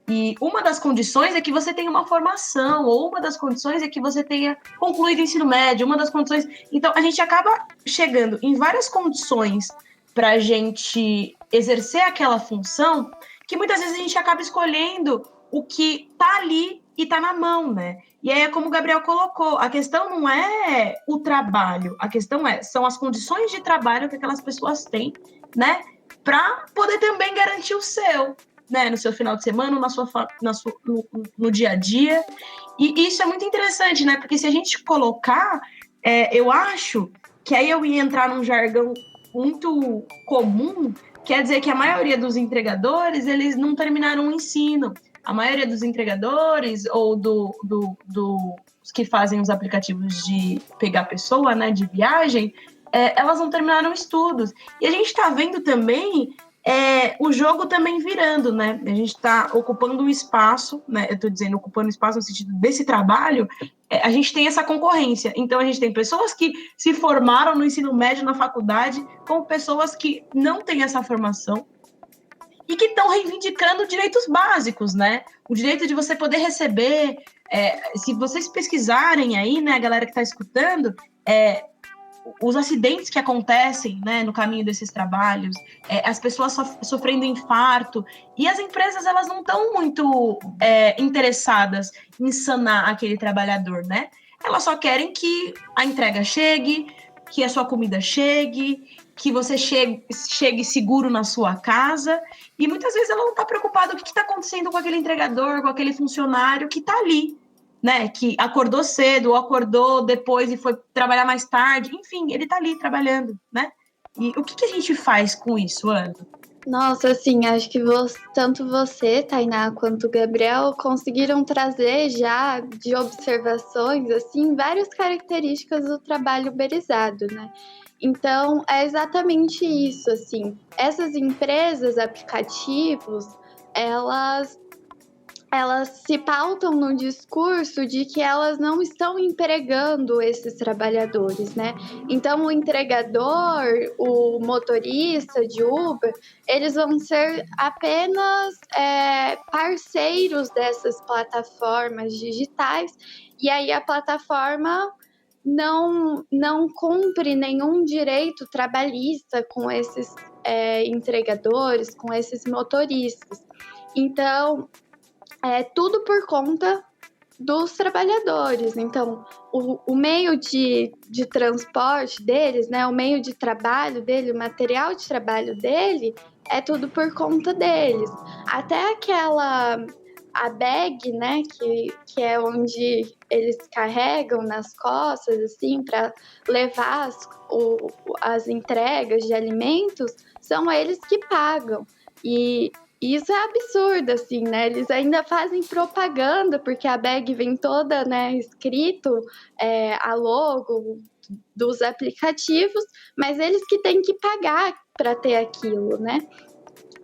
E uma das condições é que você tenha uma formação, ou uma das condições é que você tenha concluído o ensino médio, uma das condições... Então, a gente acaba chegando em várias condições para a gente exercer aquela função, que muitas vezes a gente acaba escolhendo o que tá ali e tá na mão, né? E aí é como o Gabriel colocou, a questão não é o trabalho, a questão são as condições de trabalho que aquelas pessoas têm, né? Para poder também garantir o seu, né, no seu final de semana, no dia a dia. E isso é muito interessante, né? Porque se a gente colocar, eu acho que aí eu ia entrar num jargão muito comum, quer dizer que a maioria dos entregadores, eles não terminaram o ensino. A maioria dos entregadores ou dos que fazem os aplicativos de pegar pessoa, né, de viagem, elas não terminaram estudos. E a gente está vendo também o jogo também virando, né? A gente está ocupando um espaço, né? Eu estou dizendo ocupando espaço no sentido desse trabalho, a gente tem essa concorrência. Então, a gente tem pessoas que se formaram no ensino médio, na faculdade, com pessoas que não têm essa formação e que estão reivindicando direitos básicos, né? O direito de você poder receber, se vocês pesquisarem aí, né, a galera que está escutando, os acidentes que acontecem, né, no caminho desses trabalhos, as pessoas sofrendo infarto, e as empresas elas não estão muito interessadas em sanar aquele trabalhador, né? Elas só querem que a entrega chegue, que a sua comida chegue, que você chegue seguro na sua casa, e muitas vezes ela não está preocupada com o que está acontecendo com aquele entregador, com aquele funcionário que está ali, né, que acordou cedo ou acordou depois e foi trabalhar mais tarde, enfim, ele está ali trabalhando, né? E o que a gente faz com isso, Ana? Nossa, assim, acho que tanto você, Tainá, quanto o Gabriel conseguiram trazer já de observações, assim, várias características do trabalho uberizado, né? Então, é exatamente isso, assim. Essas empresas, aplicativos, elas se pautam no discurso de que elas não estão empregando esses trabalhadores, né? Então, o entregador, o motorista de Uber, eles vão ser apenas parceiros dessas plataformas digitais, e aí a plataforma não cumpre nenhum direito trabalhista com esses entregadores, com esses motoristas. Então, é tudo por conta dos trabalhadores. Então, o meio de transporte deles, né, o meio de trabalho dele, o material de trabalho dele, é tudo por conta deles. Até a bag, né, que é onde eles carregam nas costas, assim, para levar as entregas de alimentos, são eles que pagam. E isso é absurdo, assim, né? Eles ainda fazem propaganda, porque a bag vem toda, né, escrito a logo dos aplicativos, mas eles que têm que pagar para ter aquilo, né?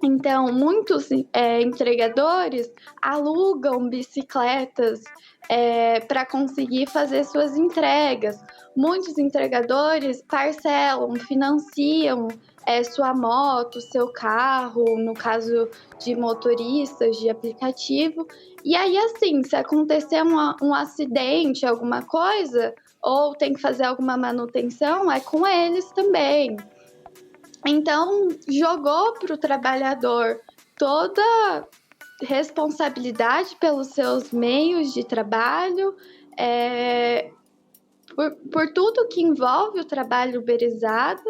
Então, muitos entregadores alugam bicicletas para conseguir fazer suas entregas. Muitos entregadores parcelam, financiam sua moto, seu carro, no caso de motoristas de aplicativo. E aí, assim, se acontecer um acidente, alguma coisa, ou tem que fazer alguma manutenção, é com eles também. Então, jogou para o trabalhador toda responsabilidade pelos seus meios de trabalho, por tudo que envolve o trabalho uberizado,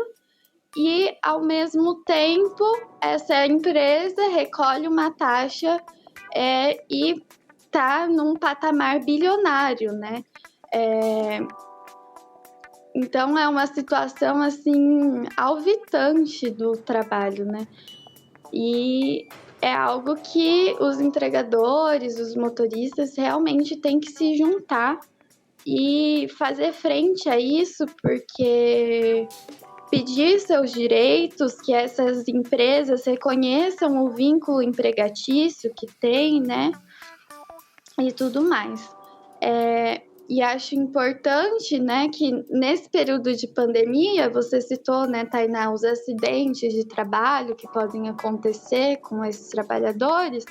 e, ao mesmo tempo, essa empresa recolhe uma taxa e está num patamar bilionário, né? Então, é uma situação, assim, alvitante do trabalho, né? E é algo que os entregadores, os motoristas, realmente têm que se juntar e fazer frente a isso, porque pedir seus direitos, que essas empresas reconheçam o vínculo empregatício que tem, né? E tudo mais. E acho importante, né, que nesse período de pandemia, você citou, né, Tainá, os acidentes de trabalho que podem acontecer com esses trabalhadores.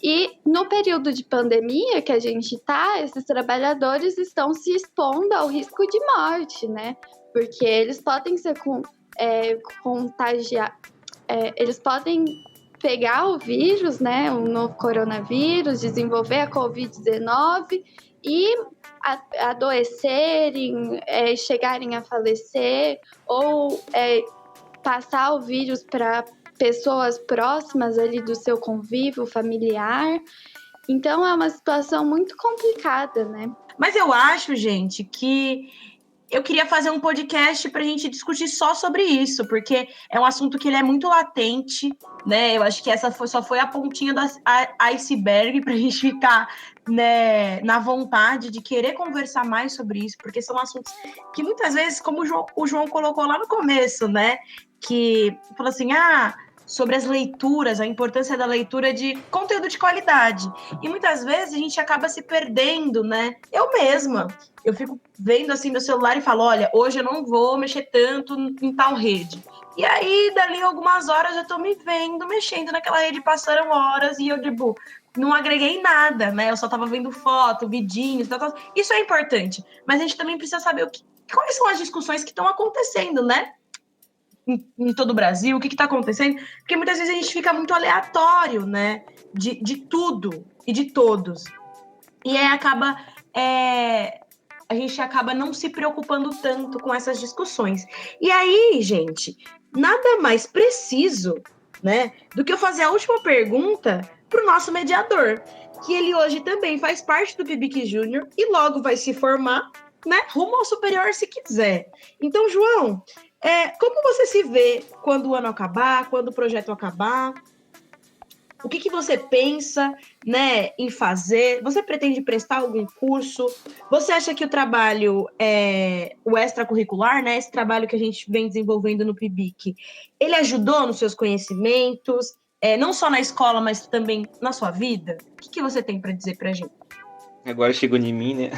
E no período de pandemia que a gente está, esses trabalhadores estão se expondo ao risco de morte, né? Porque eles podem ser contagiados, eles podem pegar o vírus, né, o novo coronavírus, desenvolver a Covid-19 e adoecerem, chegarem a falecer ou passar o vírus para pessoas próximas ali do seu convívio familiar. Então, é uma situação muito complicada, né? Mas eu acho, gente, que eu queria fazer um podcast para a gente discutir só sobre isso, porque é um assunto que ele é muito latente, né? Eu acho que essa só foi a pontinha do iceberg para a gente ficar, né, na vontade de querer conversar mais sobre isso, porque são assuntos que muitas vezes, como o João colocou lá no começo, né? Que falou assim, sobre as leituras, a importância da leitura de conteúdo de qualidade. E muitas vezes a gente acaba se perdendo, né? Eu mesma, eu fico vendo assim meu celular e falo, olha, hoje eu não vou mexer tanto em tal rede. E aí, dali algumas horas, eu tô me vendo mexendo naquela rede, passaram horas e eu, tipo, não agreguei nada, né? Eu só tava vendo foto, vidinhos, tal. Isso é importante. Mas a gente também precisa saber quais são as discussões que estão acontecendo, né? Em todo o Brasil, o que está acontecendo, porque muitas vezes a gente fica muito aleatório, né, de tudo e de todos, e aí a gente acaba não se preocupando tanto com essas discussões. E aí, gente, nada mais preciso, né, do que eu fazer a última pergunta para o nosso mediador, que ele hoje também faz parte do PIBIC Júnior e logo vai se formar, né, rumo ao superior se quiser. Então, João, como você se vê quando o ano acabar, quando o projeto acabar? O que você pensa, né, em fazer? Você pretende prestar algum curso? Você acha que o trabalho, o extracurricular, né, esse trabalho que a gente vem desenvolvendo no PIBIC, ele ajudou nos seus conhecimentos, não só na escola, mas também na sua vida? O que você tem para dizer para a gente? Agora chegou em mim, né?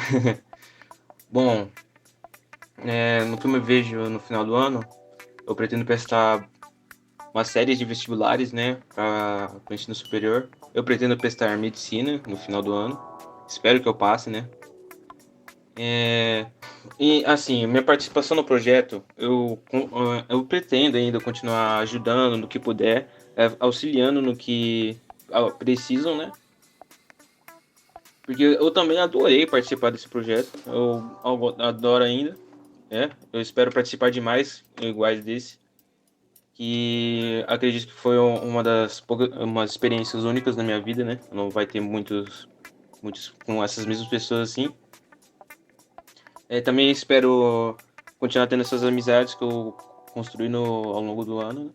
Bom, no que eu me vejo no final do ano, eu pretendo prestar uma série de vestibulares, né, para o ensino superior. Eu pretendo prestar medicina no final do ano. Espero que eu passe, né? E assim, minha participação no projeto, eu pretendo ainda continuar ajudando no que puder, auxiliando no que precisam, né? Porque eu também adorei participar desse projeto. Eu adoro ainda, né? Eu espero participar de mais iguais desse. Que acredito que foi umas experiências únicas na minha vida, né? Não vai ter muitos com essas mesmas pessoas assim. Também espero continuar tendo essas amizades que eu construí ao longo do ano, né?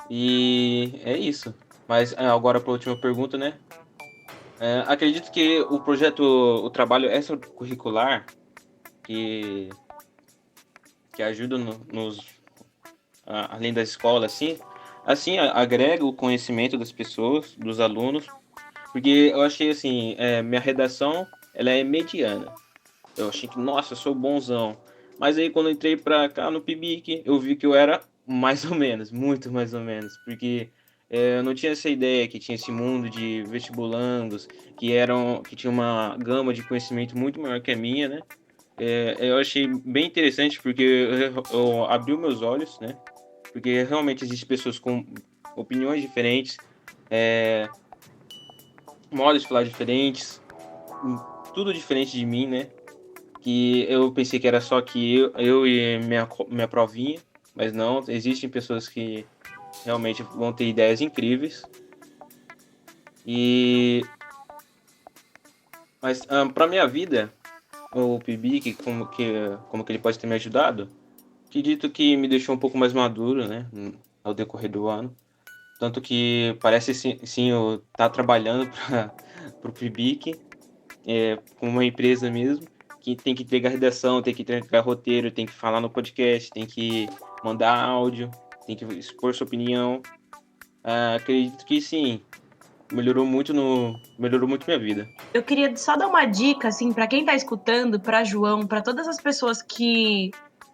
E é isso. Mas agora para a última pergunta, né? Acredito que o trabalho extracurricular que ajuda além da escola, assim agrega o conhecimento das pessoas, dos alunos, porque eu achei assim, minha redação ela é mediana. Eu achei que, nossa, eu sou bonzão. Mas aí quando eu entrei pra cá no PIBIC, eu vi que eu era mais ou menos, muito mais ou menos. Porque eu não tinha essa ideia que tinha esse mundo de vestibulandos, que tinha uma gama de conhecimento muito maior que a minha, né? Eu achei bem interessante porque eu abri meus olhos, né? Porque realmente existem pessoas com opiniões diferentes, modos de falar diferentes, tudo diferente de mim, né? Que eu pensei que era só que eu e minha provinha, mas não, existem pessoas que realmente vão ter ideias incríveis. Mas para minha vida, o PIBIC, como que ele pode ter me ajudado, acredito que me deixou um pouco mais maduro, né, ao decorrer do ano. Tanto que parece sim eu estar trabalhando para o PIBIC, com uma empresa mesmo, que tem que entregar redação, tem que entregar roteiro, tem que falar no podcast, tem que mandar áudio, tem que expor sua opinião. Acredito que sim, melhorou muito minha vida. Eu queria só dar uma dica, assim, para quem está escutando, para João, para todas as pessoas que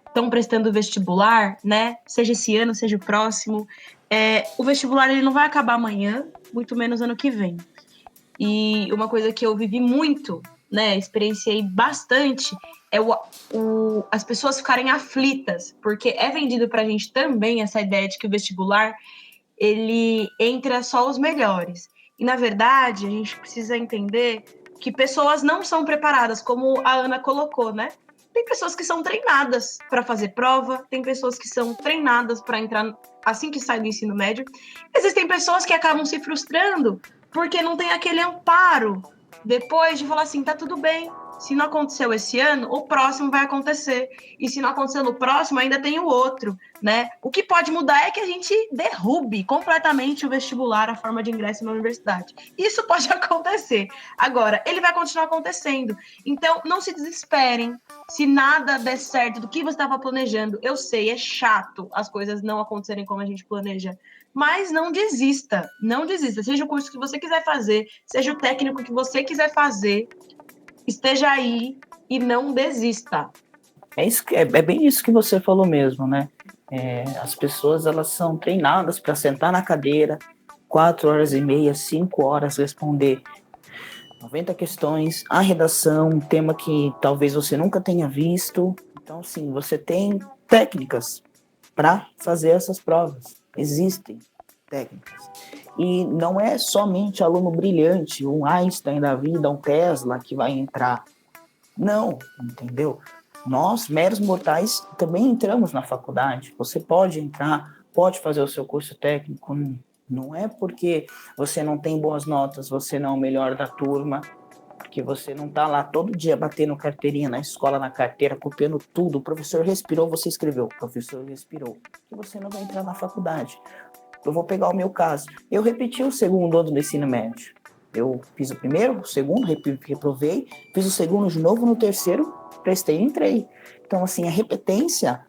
estão prestando vestibular, né? Seja esse ano, seja o próximo. O vestibular ele não vai acabar amanhã, muito menos ano que vem. E uma coisa que eu vivi muito, né? Experienciei bastante, as pessoas ficarem aflitas, porque é vendido para a gente também essa ideia de que o vestibular ele entra só os melhores. E, na verdade, a gente precisa entender que pessoas não são preparadas, como a Ana colocou, né? Tem pessoas que são treinadas para fazer prova, tem pessoas que são treinadas para entrar assim que sai do ensino médio. Existem pessoas que acabam se frustrando porque não tem aquele amparo depois de falar assim, tá tudo bem, se não aconteceu esse ano, o próximo vai acontecer. E se não acontecer no próximo, ainda tem o outro, né? O que pode mudar é que a gente derrube completamente o vestibular, a forma de ingresso na universidade. Isso pode acontecer. Agora, ele vai continuar acontecendo. Então, não se desesperem. Se nada der certo do que você estava planejando, eu sei, é chato as coisas não acontecerem como a gente planeja. Mas não desista, não desista. Seja o curso que você quiser fazer, seja o técnico que você quiser fazer, esteja aí e não desista. É bem isso que você falou mesmo, né? As pessoas elas são treinadas para sentar na cadeira 4h30, 5 horas responder 90 questões, a redação, um tema que talvez você nunca tenha visto. Então, sim, você tem técnicas para fazer essas provas. Existem técnicas. E não é somente aluno brilhante, um Einstein da vida, um Tesla que vai entrar. Não, entendeu? Nós, meros mortais, também entramos na faculdade. Você pode entrar, pode fazer o seu curso técnico. Não é porque você não tem boas notas, você não é o melhor da turma, porque você não está lá todo dia batendo carteirinha na escola, na carteira, copiando tudo. O professor respirou, você escreveu. O professor respirou. Que você não vai entrar na faculdade. eu vou pegar o meu caso. Eu repeti o segundo ano do ensino médio. Eu fiz o primeiro, o segundo, reprovei, fiz o segundo de novo, no terceiro, prestei e entrei. Então, assim, a repetência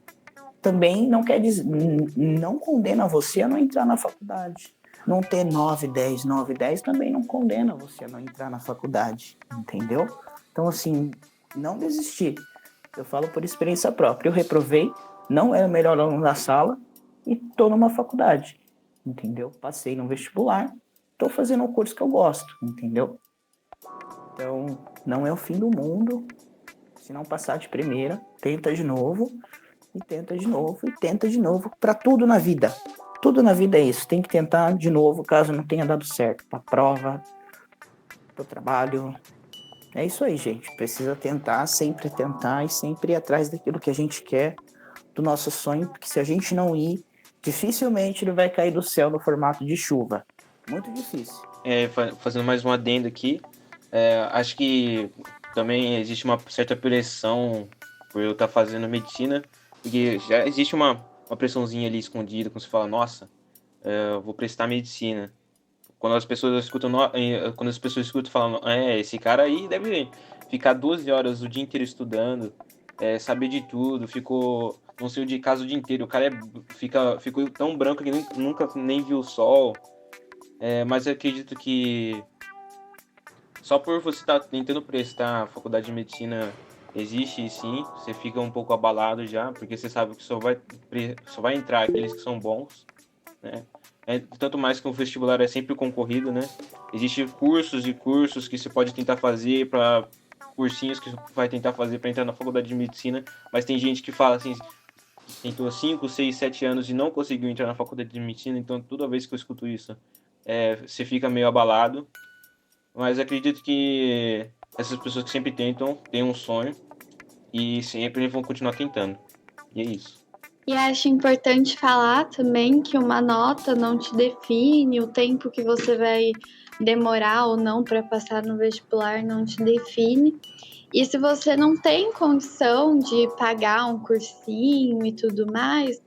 também não quer dizer, não condena você a não entrar na faculdade. Não ter 9, 10 também não condena você a não entrar na faculdade, entendeu? Então, assim, não desistir. Eu falo por experiência própria. Eu reprovei, não era o melhor aluno da sala e estou numa faculdade, entendeu? Passei no vestibular, estou fazendo um curso que eu gosto, entendeu? Então, não é o fim do mundo. Se não passar de primeira, tenta de novo, e tenta de novo, e tenta de novo, para tudo na vida. Tudo na vida é isso, tem que tentar de novo, caso não tenha dado certo. Para prova, para o trabalho. É isso aí, gente. Precisa tentar e sempre ir atrás daquilo que a gente quer, do nosso sonho, porque se a gente não ir, dificilmente ele vai cair do céu no formato de chuva. Muito difícil. Fazendo mais um adendo aqui, acho que também existe uma certa pressão por eu estar fazendo medicina, porque já existe uma pressãozinha ali escondida, quando você fala, nossa, eu vou prestar medicina. Quando as pessoas escutam, falam, esse cara aí deve ficar 12 horas o dia inteiro estudando, saber de tudo, não sei de casa o dia inteiro, o cara ficou tão branco que nunca nem viu o sol. Mas eu acredito que só por você estar tentando prestar a faculdade de medicina, existe sim, você fica um pouco abalado já, porque você sabe que só vai entrar aqueles que são bons, né? Tanto mais que o vestibular é sempre concorrido, né? Existem cursos e cursos que você pode tentar fazer, para cursinhos que você vai tentar fazer para entrar na faculdade de medicina, mas tem gente que fala assim, tentou 5, 6, 7 anos e não conseguiu entrar na faculdade de medicina, então toda vez que eu escuto isso, você fica meio abalado. Mas acredito que essas pessoas que sempre tentam têm um sonho e sempre vão continuar tentando. E é isso. E acho importante falar também que uma nota não te define, o tempo que você vai demorar ou não para passar no vestibular não te define. E se você não tem condição de pagar um cursinho e tudo mais,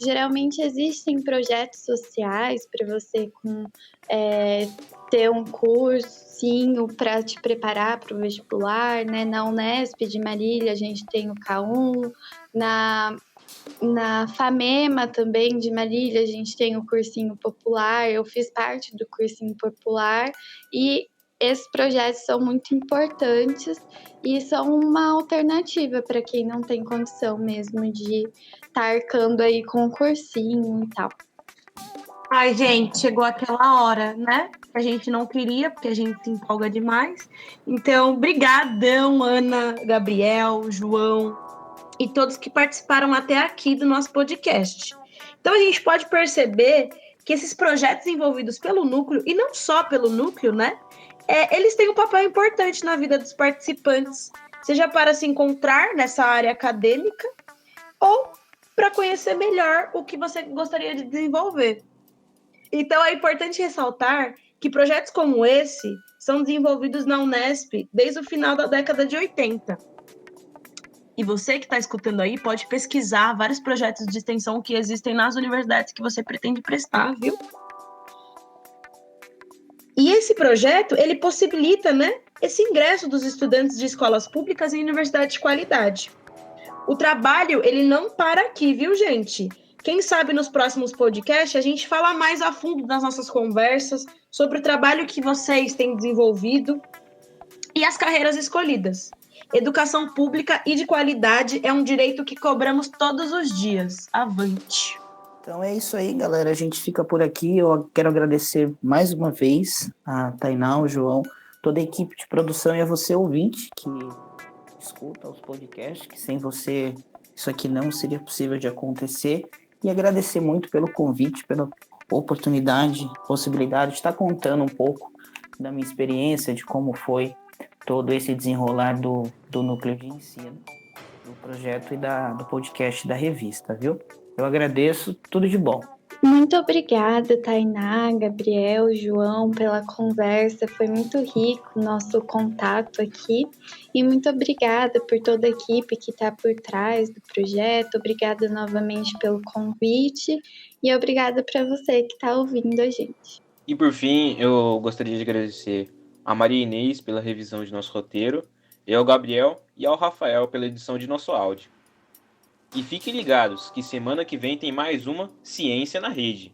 geralmente existem projetos sociais para você ter um cursinho para te preparar para o vestibular, né? Na Unesp de Marília a gente tem o K1, na FAMEMA também de Marília a gente tem o cursinho popular, eu fiz parte do cursinho popular e esses projetos são muito importantes e são uma alternativa para quem não tem condição mesmo de estar arcando aí com o cursinho e tal. Ai, gente, chegou aquela hora, né? Que a gente não queria, porque a gente se empolga demais. Então, brigadão, Ana, Gabriel, João e todos que participaram até aqui do nosso podcast. Então, a gente pode perceber que esses projetos envolvidos pelo núcleo, e não só pelo núcleo, né? Eles têm um papel importante na vida dos participantes, seja para se encontrar nessa área acadêmica ou para conhecer melhor o que você gostaria de desenvolver. Então, é importante ressaltar que projetos como esse são desenvolvidos na Unesp desde o final da década de 80. E você que está escutando aí pode pesquisar vários projetos de extensão que existem nas universidades que você pretende prestar, viu? E esse projeto, ele possibilita, né, esse ingresso dos estudantes de escolas públicas em universidades de qualidade. O trabalho, ele não para aqui, viu, gente? Quem sabe nos próximos podcasts a gente fala mais a fundo das nossas conversas sobre o trabalho que vocês têm desenvolvido e as carreiras escolhidas. Educação pública e de qualidade é um direito que cobramos todos os dias. Avante! Então é isso aí, galera. A gente fica por aqui. Eu quero agradecer mais uma vez a Tainá, o João, toda a equipe de produção e a você, ouvinte, que escuta os podcasts, que sem você isso aqui não seria possível de acontecer. E agradecer muito pelo convite, pela oportunidade, possibilidade de estar contando um pouco da minha experiência, de como foi todo esse desenrolar do núcleo de ensino, do projeto e do podcast da revista, viu? Eu agradeço, tudo de bom. Muito obrigada, Tainá, Gabriel, João, pela conversa. Foi muito rico o nosso contato aqui. E muito obrigada por toda a equipe que está por trás do projeto. Obrigada novamente pelo convite. E obrigada para você que está ouvindo a gente. E por fim, eu gostaria de agradecer a Maria Inês pela revisão de nosso roteiro, e ao Gabriel e ao Rafael pela edição de nosso áudio. E fiquem ligados que semana que vem tem mais uma Ciência na Rede.